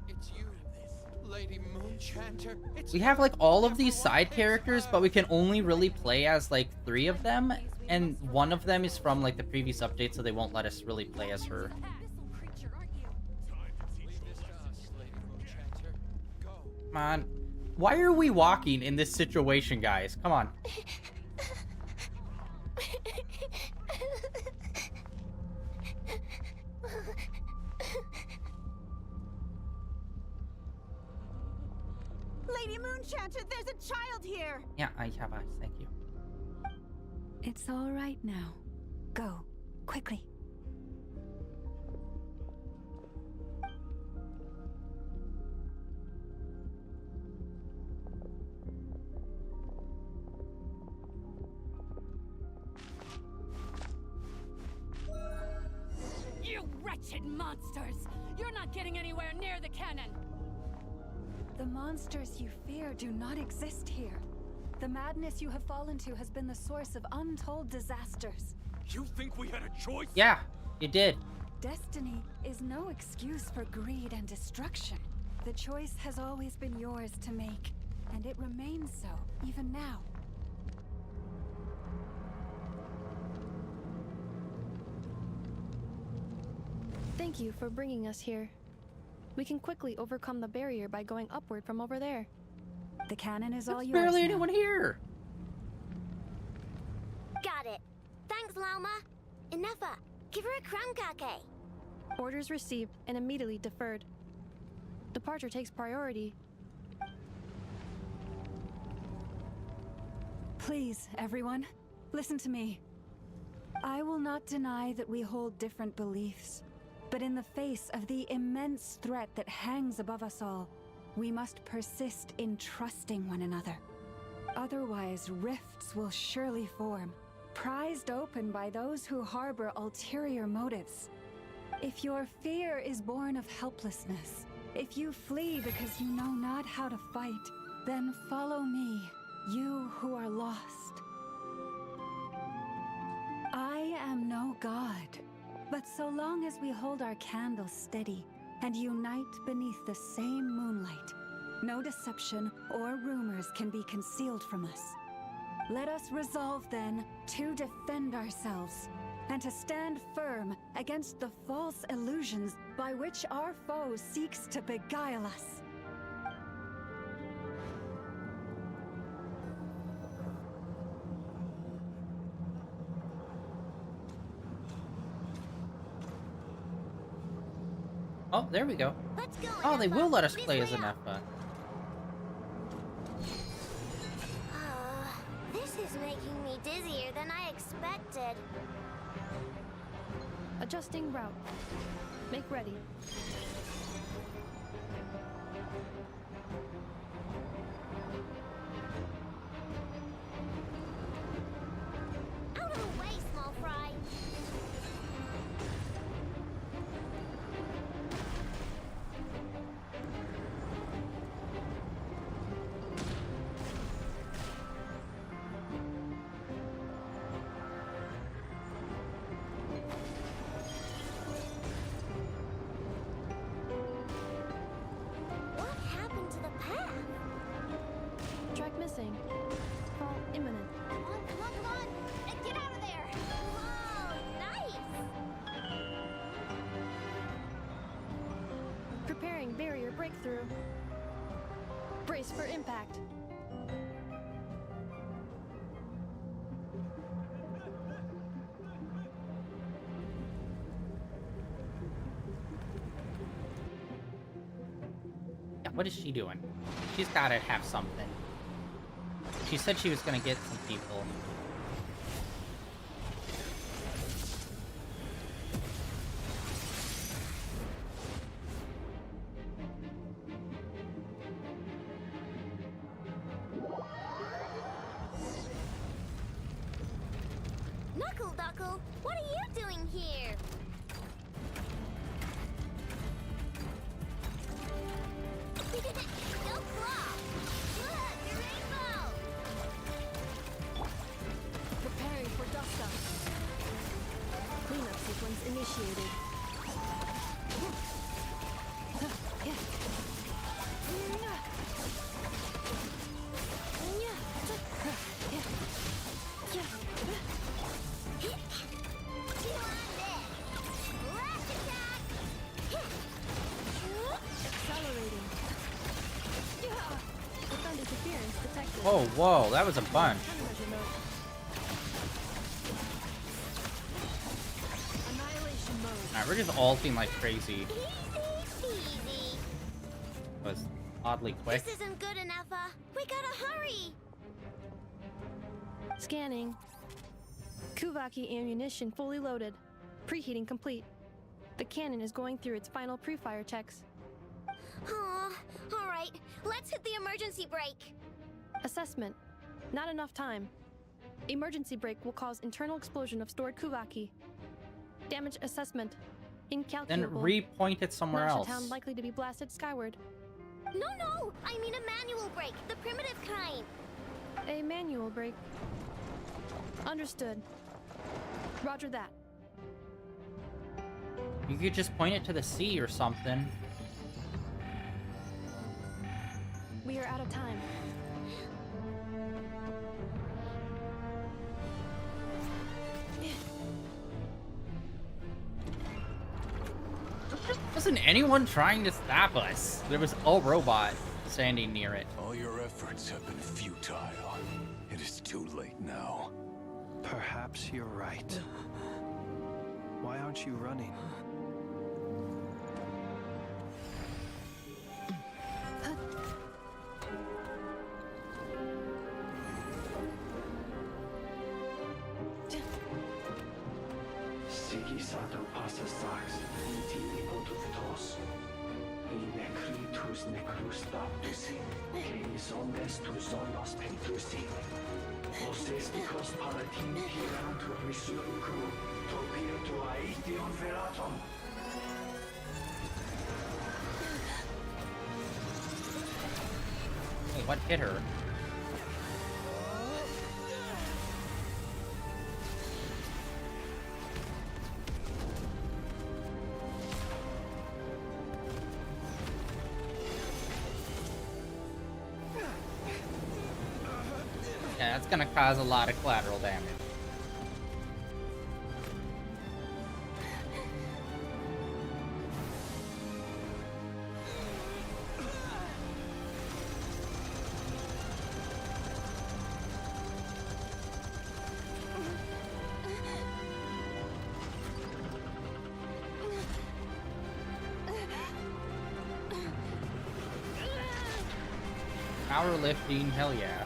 It's you, this Lady Moonchanter. We have like all of these side characters, but we can only really play as like 3 of them, and one of them is from like the previous update, so they won't let us really play as her. Come on. Why are we walking in this situation, guys? Come on. Lady Moonchanter, there's a child here! Yeah, I have eyes. Thank you. It's all right now. Go, quickly. You wretched monsters! You're not getting anywhere near the cannon! The monsters you fear do not exist here. The madness you have fallen to has been the source of untold disasters. You think we had a choice? Yeah, you did. Destiny is no excuse for greed and destruction. The choice has always been yours to make, and it remains so, even now. Thank you for bringing us here. We can quickly overcome the barrier by going upward from over there. The cannon is all There's yours barely now. anyone here. Got it. Thanks, Lauma. Enough. Give her a crumb cake. Orders received and immediately deferred. Departure takes priority. Please, everyone, listen to me. I will not deny that we hold different beliefs, but in the face of the immense threat that hangs above us all, we must persist in trusting one another. Otherwise, rifts will surely form, prized open by those who harbor ulterior motives. If your fear is born of helplessness, if you flee because you know not how to fight, then follow me, you who are lost. I am no god, but so long as we hold our candles steady and unite beneath the same moonlight, no deception or rumors can be concealed from us. Let us resolve then to defend ourselves and to stand firm against the false illusions by which our foe seeks to beguile us. Oh, there we go. Let's go. Oh, they will let us This play way as up. Enough. This is making me dizzier than I expected. Adjusting route. Make ready. Out of the way, small fry. What happened to the path? Track missing. Fall imminent. Come on, come on, come on! And get out of there! Whoa, nice! Preparing barrier breakthrough. Brace for impact. Yeah, what is she doing? She's gotta have something. She said she was gonna get some people. Knuckle Duckle, what are you doing here? Go claw! Look, a rainbow! Preparing for dust up. Cleanup sequence initiated. Chew on this! Lash attack! Accelerating. Defend interference detected. Oh, whoa, that was a bunch. Countermeasure mode. Annihilation mode. Alright, we're just ulting like crazy. Easy Was oddly peasy. quick. This isn't good enough, we gotta hurry! Scanning. Kuvaki ammunition fully loaded. Preheating complete. The cannon is going through its final pre-fire checks. Aw, alright, let's hit the emergency brake! Assessment. Not enough time. Emergency brake will cause internal explosion of stored Kuvaki. Damage assessment. Then Incalculable. repoint it somewhere Nasha else. Town likely to be blasted skyward. No, I mean a manual brake, the primitive kind! A manual brake. Understood. Roger that. You could just point it to the sea or something. We are out of time. Wasn't anyone trying to stop us. There was a robot standing near it. All your efforts have been futile. It is too late now. Perhaps you're right. Why aren't you running? Sigisato passa sax, intimi potuvitos. Necritus necrus baptisi, que ondes tu zonos pentusi. Ostes dicos palatin pirantur misuricu, topir tu aetion veratum. Wait, what hit her? Yeah, that's gonna cause a lot of collateral damage. Powerlifting, hell yeah.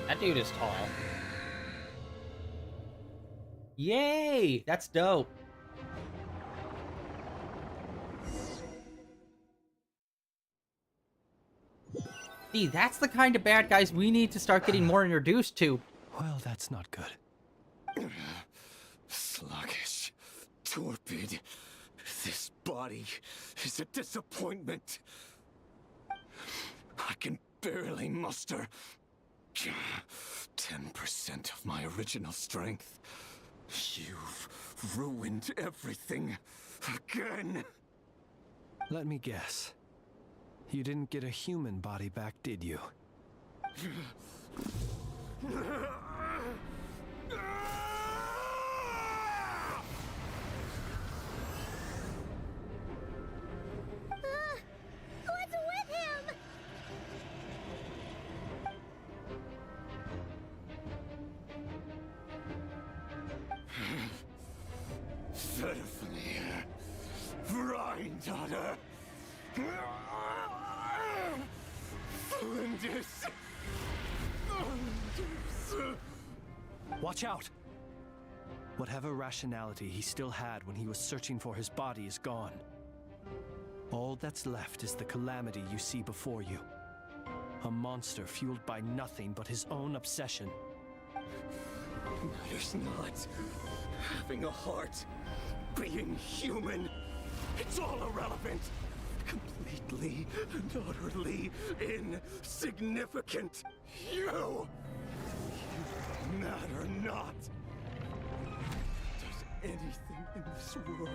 That dude is tall. Yay! That's dope. See, that's the kind of bad guys we need to start getting more introduced to. Well, that's not good. Sluggish, torpid. This body is a disappointment. I can barely muster 10% of my original strength. You've ruined everything again. Let me guess. You didn't get a human body back, did you? What's with him? Ferfnir, Vrindaughter, Flinders. Watch out! Whatever rationality he still had when he was searching for his body is gone. All that's left is the calamity you see before you. A monster fueled by nothing but his own obsession. Matters not. Having a heart, being human, it's all irrelevant. Completely and utterly insignificant. You matter not. Does anything in this world?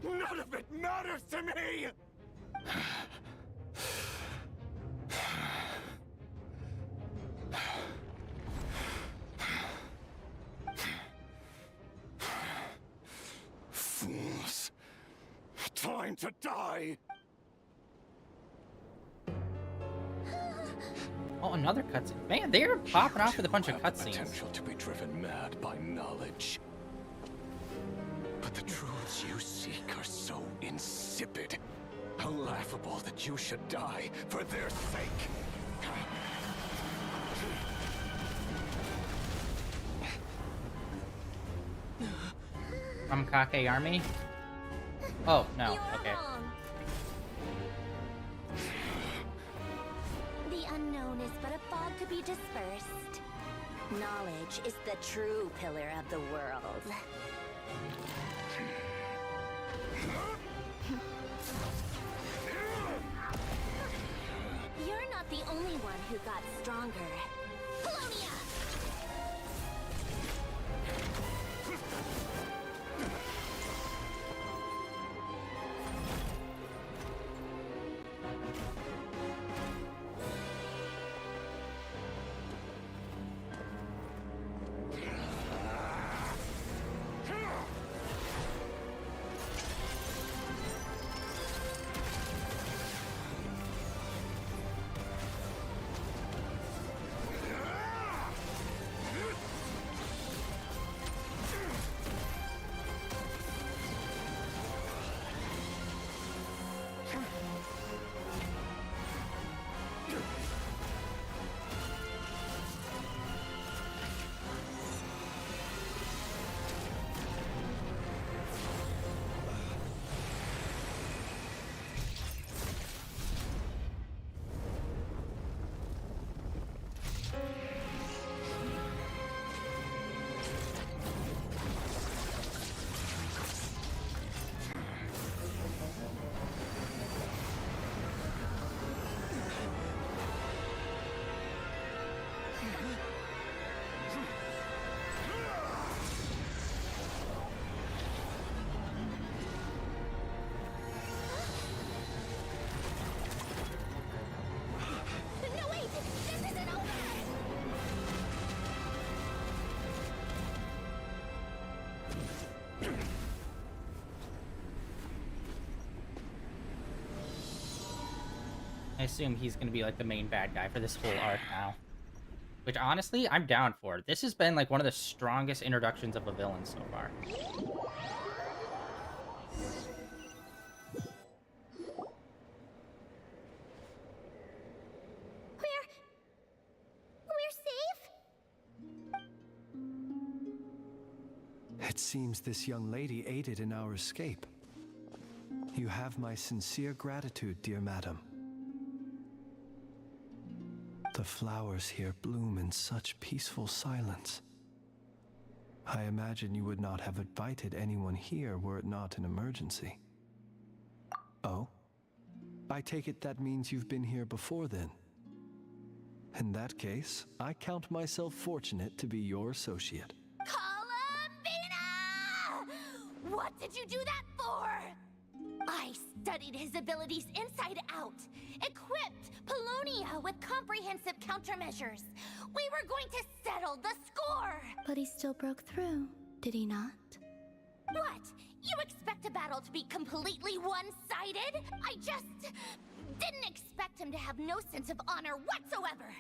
None of it matters to me! Fools. Time to die! Oh, another cutscene. Man, they're popping off with a bunch of cutscenes. Potential to be driven mad by knowledge. But the truths you seek are so insipid. How laughable that you should die for their sake. From Kake Army? Oh, no. You're Okay. wrong. The unknown is but a fog to be dispersed. Knowledge is the true pillar of the world. You're not the only one who got stronger. Polonia! No, wait! This isn't over! I assume he's gonna be like the main bad guy for this whole arc now. Which honestly, I'm down for. This has been like one of the strongest introductions of a villain so far. We're safe? It seems this young lady aided in our escape. You have my sincere gratitude, dear madam. The flowers here bloom in such peaceful silence. I imagine you would not have invited anyone here were it not an emergency. Oh? I take it that means you've been here before then. In that case, I count myself fortunate to be your associate. Columbina! What did you do that for? I studied his abilities inside out, equipped Polonia with comprehensive countermeasures. We were going to settle the score! But he still broke through, did he not? What? You expect a battle to be completely one-sided? I just didn't expect him to have no sense of honor whatsoever.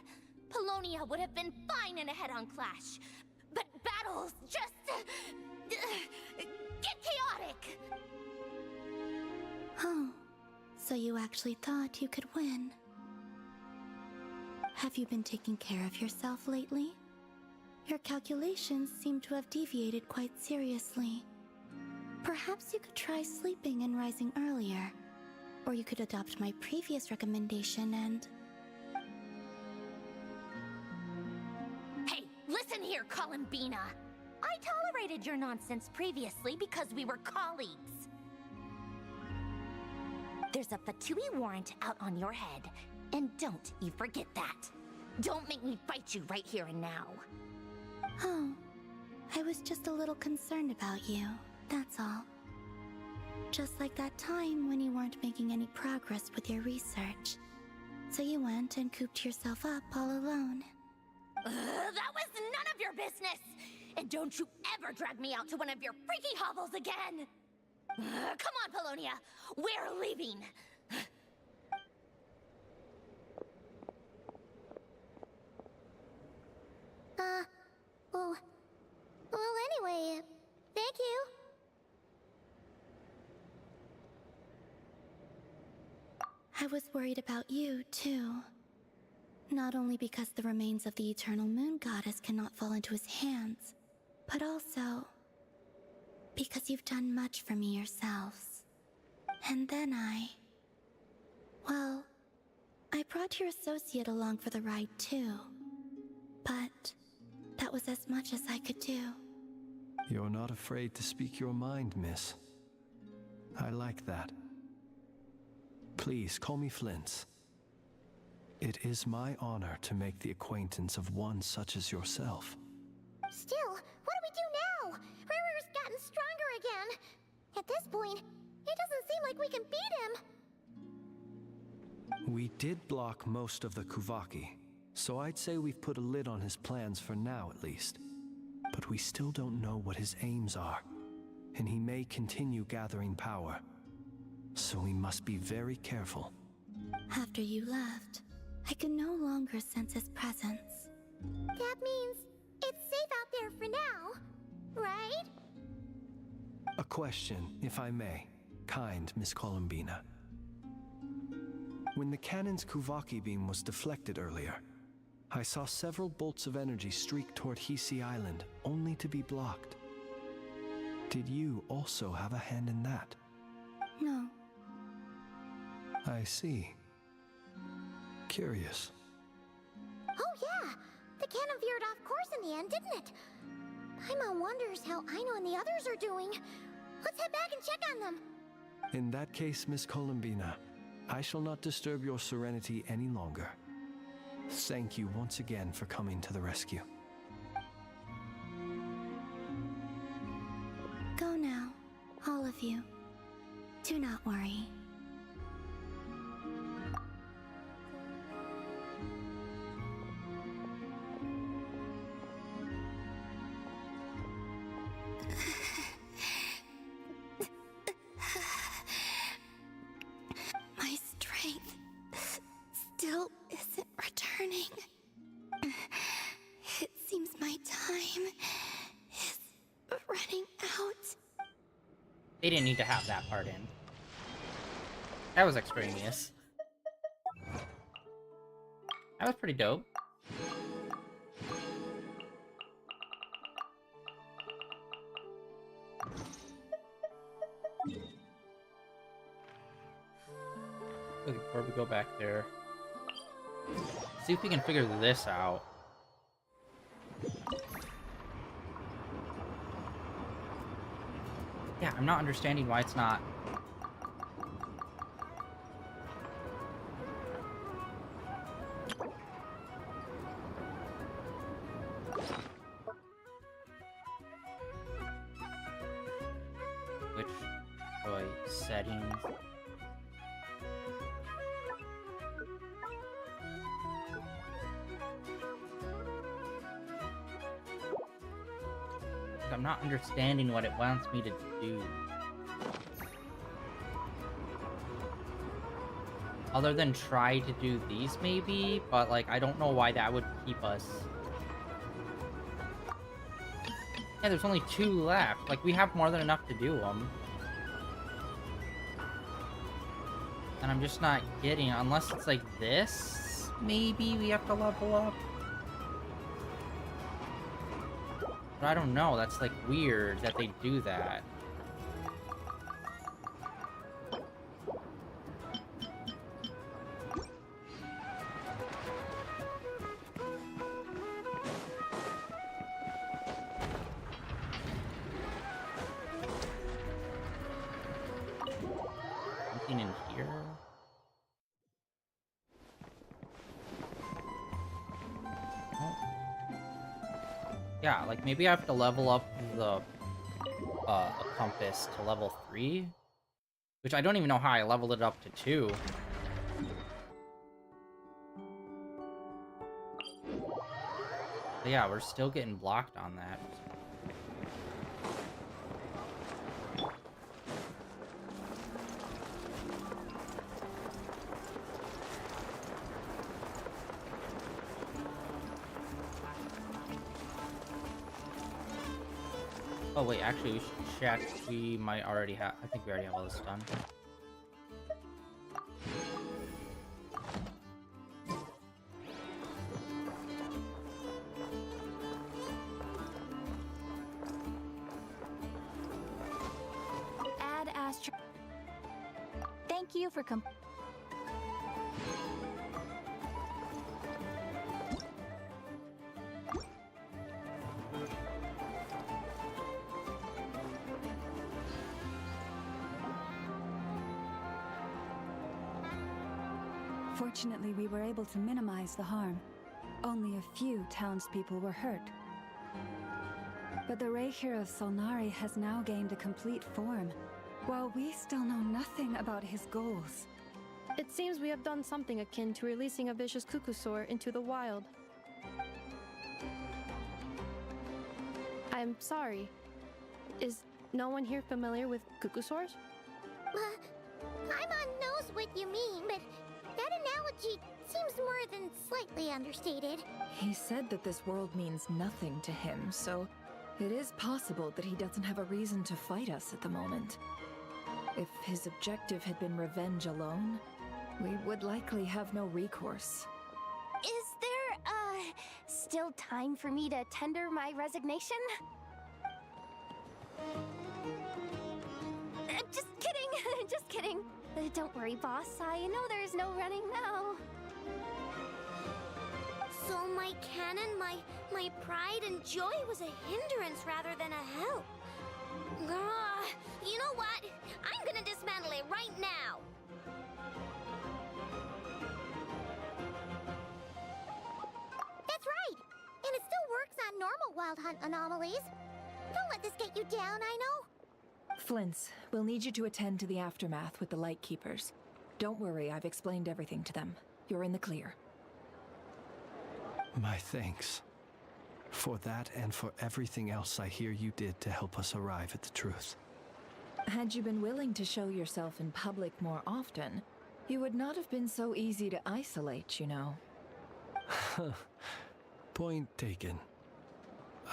Polonia would have been fine in a head-on clash, but battles just get chaotic. Oh, so you actually thought you could win. Have you been taking care of yourself lately? Your calculations seem to have deviated quite seriously. Perhaps you could try sleeping and rising earlier. Or you could adopt my previous recommendation and... Hey, listen here, Columbina. I tolerated your nonsense previously because we were colleagues. There's a Fatui warrant out on your head, and don't you forget that. Don't make me fight you right here and now. Oh, I was just a little concerned about you, that's all. Just like that time when you weren't making any progress with your research. So you went and cooped yourself up all alone. That was none of your business! And don't you ever drag me out to one of your freaky hovels again! Come on, Polonia! We're leaving! Well, anyway, thank you. I was worried about you, too. Not only because the remains of the Eternal Moon Goddess cannot fall into his hands, but also because you've done much for me yourselves. And then well, I brought your associate along for the ride too. But that was as much as I could do. You're not afraid to speak your mind, miss. I like that. Please call me Flint's. It is my honor to make the acquaintance of one such as yourself. Still, what do we do now? Riri's gotten stronger again. At this point, it doesn't seem like we can beat him. We did block most of the Kuvaki, so I'd say we've put a lid on his plans for now at least. But we still don't know what his aims are, and he may continue gathering power. So we must be very careful. After you left, I could no longer sense his presence. That means it's safe out there for now, right? A question, if I may, kind Miss Columbina. When the cannon's Kuvaki beam was deflected earlier, I saw several bolts of energy streak toward Hisi Island, only to be blocked. Did you also have a hand in that? No. I see. Curious. Oh yeah! The cannon veered off course in the end, didn't it? Paimon wonders how Aino and the others are doing. Let's head back and check on them. In that case, Miss Columbina, I shall not disturb your serenity any longer. Thank you once again for coming to the rescue. Go now, all of you. Do not worry. My strength still isn't returning. It seems my time is running out. They didn't need to have that part in. That was extraneous. That was pretty dope. Okay, before we go back there, see if we can figure this out. Yeah, I'm not understanding why it's not. Which settings? I'm not understanding what it wants me to do. Other than try to do these, maybe? But, like, I don't know why that would keep us... Yeah, there's only 2 left. Like, we have more than enough to do them. And I'm just not getting... Unless it's like this, maybe we have to level up? But I don't know, that's like weird that they do that. Something in here? Yeah, like maybe I have to level up the compass to level 3, which I don't even know how I leveled it up to 2. But yeah, we're still getting blocked on that. Oh wait, actually we should check. We might already have... I think we already have all this done. Thank you for Fortunately, we were able to minimize the harm. Only a few townspeople were hurt. But the Reikir of Solnari has now gained a complete form, while we still know nothing about his goals. It seems we have done something akin to releasing a vicious Kukusaur into the wild. I'm sorry. Is no one here familiar with Kukusaurs? Paimon knows what you mean, but that analogy seems more than slightly understated. He said that this world means nothing to him, so it is possible that he doesn't have a reason to fight us at the moment. If his objective had been revenge alone, we would likely have no recourse. Is there, still time for me to tender my resignation? Just kidding, just kidding. Don't worry, boss. I know there's no running now. So my canon, my pride and joy was a hindrance rather than a help. You know what? I'm gonna dismantle it right now. That's right. And it still works on normal Wild Hunt anomalies. Don't let this get you down, I know. Flint's, we'll need you to attend to the aftermath with the Lightkeepers. Don't worry, I've explained everything to them. You're in the clear. My thanks. For that and for everything else I hear you did to help us arrive at the truth. Had you been willing to show yourself in public more often, you would not have been so easy to isolate, you know. Point taken.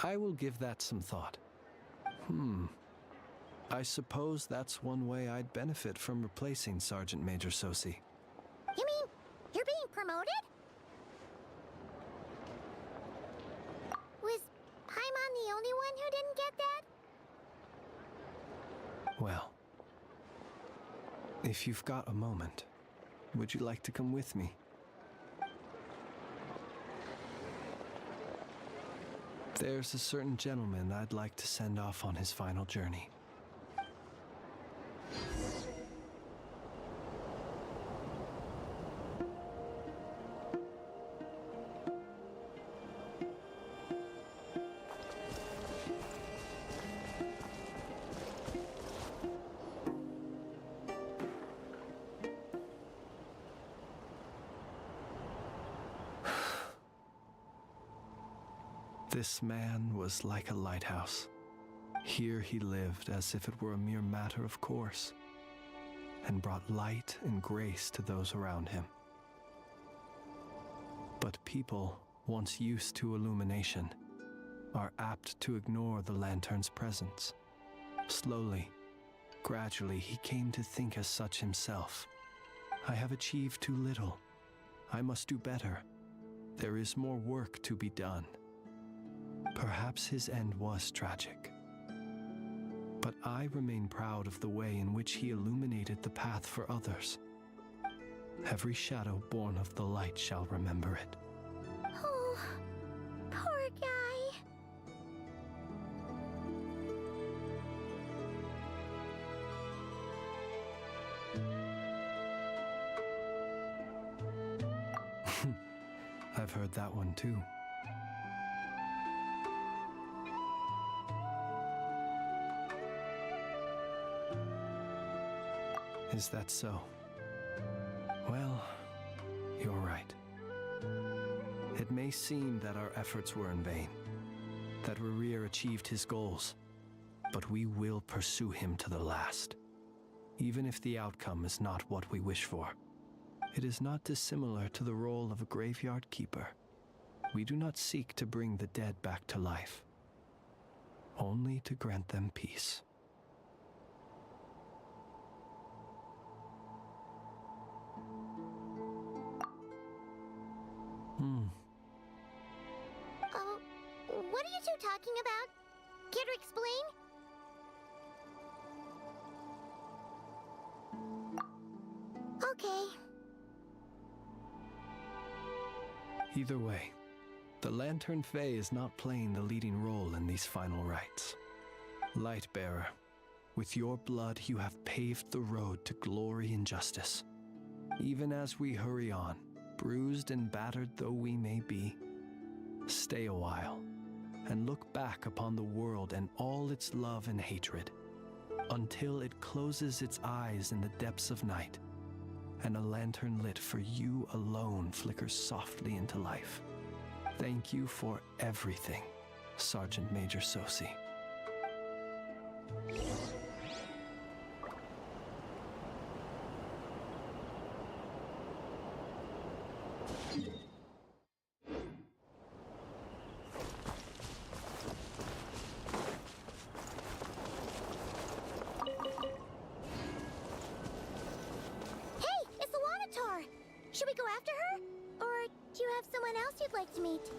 I will give that some thought. I suppose that's one way I'd benefit from replacing Sergeant Major Sosi. You mean you're being promoted? Was Paimon the only one who didn't get that? Well, if you've got a moment, would you like to come with me? There's a certain gentleman I'd like to send off on his final journey. This man was like a lighthouse. Here he lived as if it were a mere matter of course, and brought light and grace to those around him. But people, once used to illumination, are apt to ignore the lantern's presence. Slowly, gradually, he came to think as such himself. I have achieved too little. I must do better. There is more work to be done. Perhaps his end was tragic. But I remain proud of the way in which he illuminated the path for others. Every shadow born of the light shall remember it. Oh, poor guy. I've heard that one too. Is that so? Well, you're right. It may seem that our efforts were in vain, that Rerir achieved his goals, but we will pursue him to the last, even if the outcome is not what we wish for. It is not dissimilar to the role of a graveyard keeper. We do not seek to bring the dead back to life, only to grant them peace. What are you two talking about? Care to explain? Either way, the Lantern Fae is not playing the leading role in these final rites. Lightbearer, with your blood you have paved the road to glory and justice. Even as we hurry on, bruised and battered though we may be, stay a while and look back upon the world and all its love and hatred, until it closes its eyes in the depths of night, and a lantern lit for you alone flickers softly into life. Thank you for everything, Sergeant Major Sosi. Should we go after her? Or do you have someone else you'd like to meet?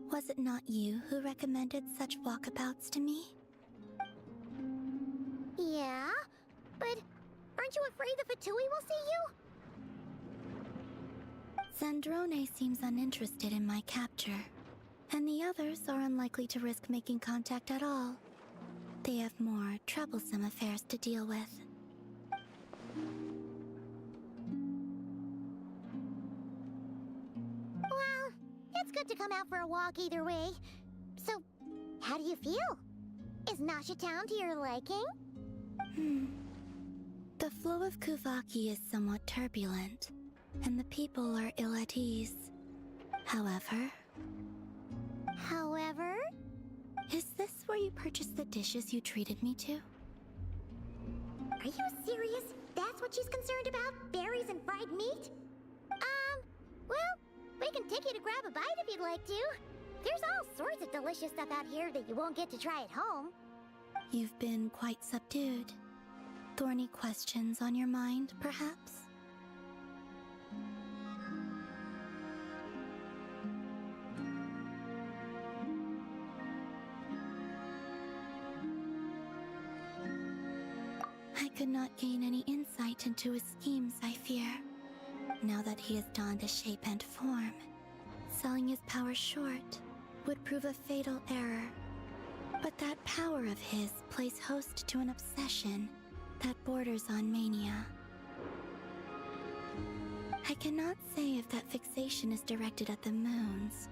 Was it not you who recommended such walkabouts to me? Yeah, but aren't you afraid the Fatui will see you? Zandrone seems uninterested in my capture, and the others are unlikely to risk making contact at all. They have more troublesome affairs to deal with. Well, it's good to come out for a walk either way. So, how do you feel? Is Nasha Town to your liking? The flow of Kuvaki is somewhat turbulent, and the people are ill at ease. However... Is this where you purchased the dishes you treated me to? Are you serious? That's what she's concerned about? Berries and fried meat? Well, we can take you to grab a bite if you'd like to. There's all sorts of delicious stuff out here that you won't get to try at home. You've been quite subdued. Thorny questions on your mind, perhaps? I could not gain any insight into his schemes, I fear. Now that he has donned a shape and form, selling his power short would prove a fatal error. But that power of his plays host to an obsession that borders on mania. I cannot say if that fixation is directed at the moons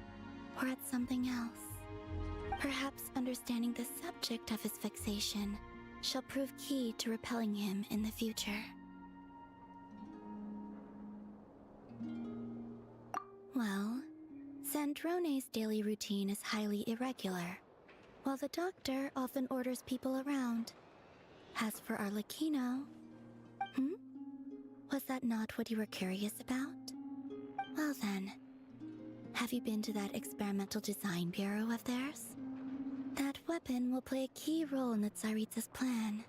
or at something else. Perhaps understanding the subject of his fixation shall prove key to repelling him in the future. Well, Zandrone's daily routine is highly irregular, while the doctor often orders people around. As for Arlecchino... Was that not what you were curious about? Well then, have you been to that experimental design bureau of theirs? That weapon will play a key role in the Tsaritsa's plan.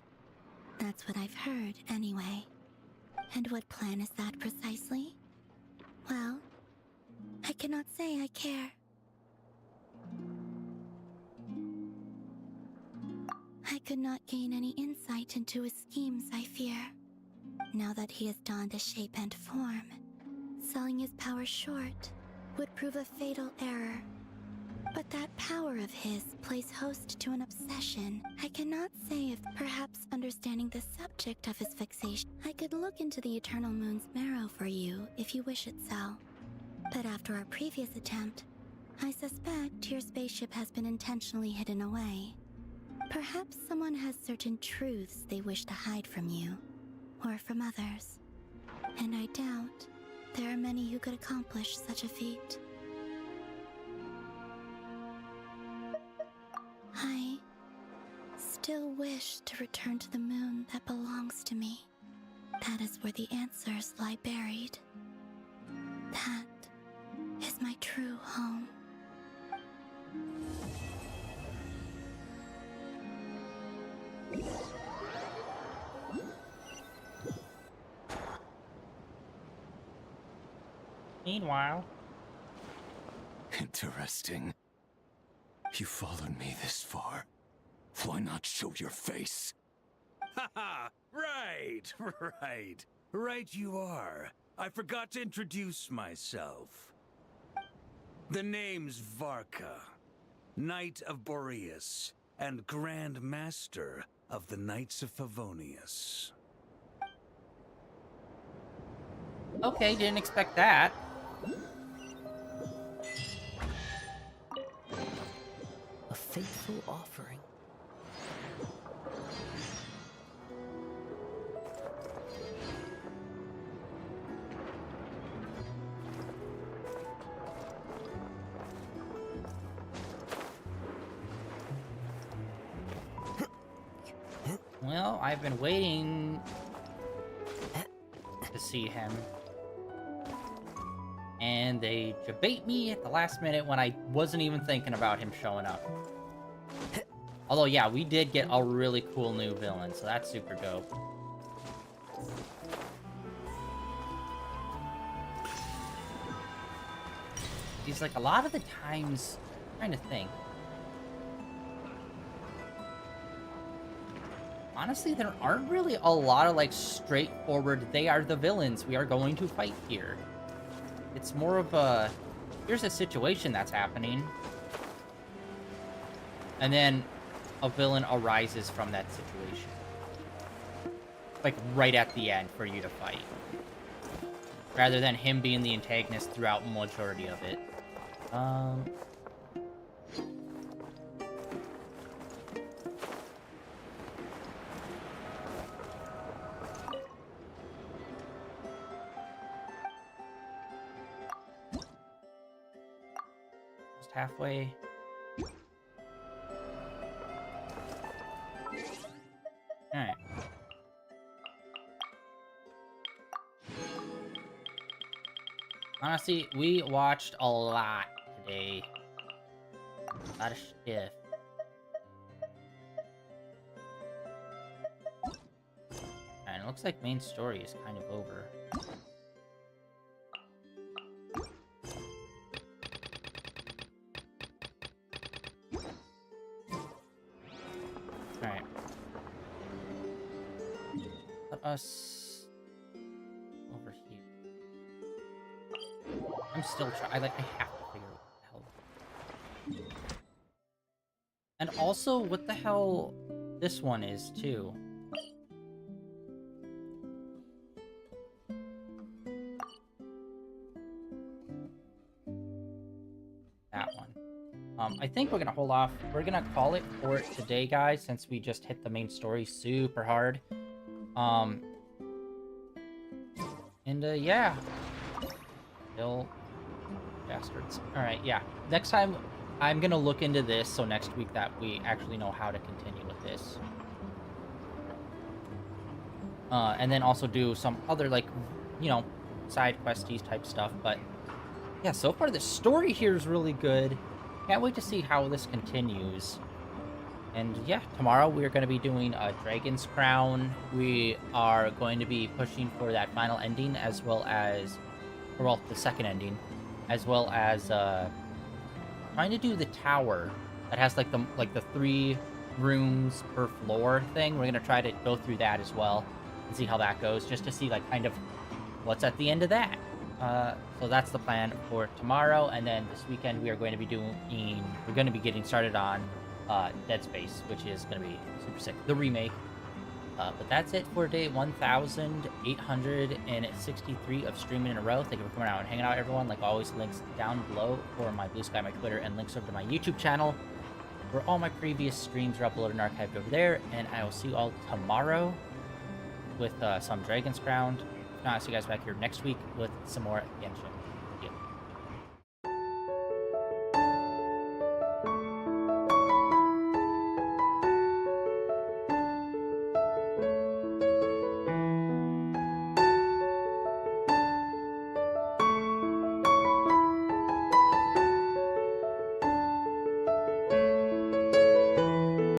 That's what I've heard, anyway. And what plan is that precisely? Well, I cannot say I care. I could not gain any insight into his schemes, I fear. Now that he has donned a shape and form, selling his power short would prove a fatal error. But that power of his plays host to an obsession. I cannot say if perhaps understanding the subject of his fixation... I could look into the Eternal Moon's marrow for you if you wish it so. But after our previous attempt, I suspect your spaceship has been intentionally hidden away. Perhaps someone has certain truths they wish to hide from you, or from others. And I doubt there are many who could accomplish such a feat. still wish to return to the moon that belongs to me. That is where the answers lie buried. That is my true home. Meanwhile... Interesting. You followed me this far. Why not show your face? Haha! Right! Right you are. I forgot to introduce myself. The name's Varka, Knight of Boreas, and Grand Master of the Knights of Favonius. Okay, didn't expect that. A fateful offering. Well, I've been waiting to see him. And they debate me at the last minute when I wasn't even thinking about him showing up. Although, yeah, we did get a really cool new villain, so that's super dope. He's like, a lot of the times, I'm trying to think. Honestly, there aren't really a lot of, like, straightforward, they are the villains, we are going to fight here. It's more of a, here's a situation that's happening. And then a villain arises from that situation. Like, right at the end for you to fight. Rather than him being the antagonist throughout the majority of it. Just halfway. Alright. Honestly, we watched a lot today. A lot of stuff. And it looks like main story is kind of over. Alright. Let us over here. I'm still trying. I have to figure out what the hell. And also, what the hell this one is too. That one. I think we're gonna hold off. We're gonna call it for today, guys, since we just hit the main story super hard. Yeah. Still bastards. Alright, yeah. Next time, I'm gonna look into this, so next week that we actually know how to continue with this. And then also do some other, like, you know, side questies type stuff, but yeah, so far the story here is really good. Can't wait to see how this continues. And yeah, tomorrow we're going to be doing a Dragon's Crown. We are going to be pushing for that final ending, as well as, or well, the second ending, as well as trying to do the tower that has like the 3 rooms per floor thing. We're going to try to go through that as well and see how that goes, just to see like kind of what's at the end of that. So that's the plan for tomorrow, and then this weekend we are going to be getting started on Dead Space, which is going to be super sick, the remake. But that's it for day 1,863 of streaming in a row. Thank you for coming out and hanging out, everyone. Like always, links down below for my Blue Sky, my Twitter, and links over to my YouTube channel, where all my previous streams are uploaded and archived over there. And I will see you all tomorrow with some Dragon's Crown. If not, I'll see you guys back here next week with some more Genshin.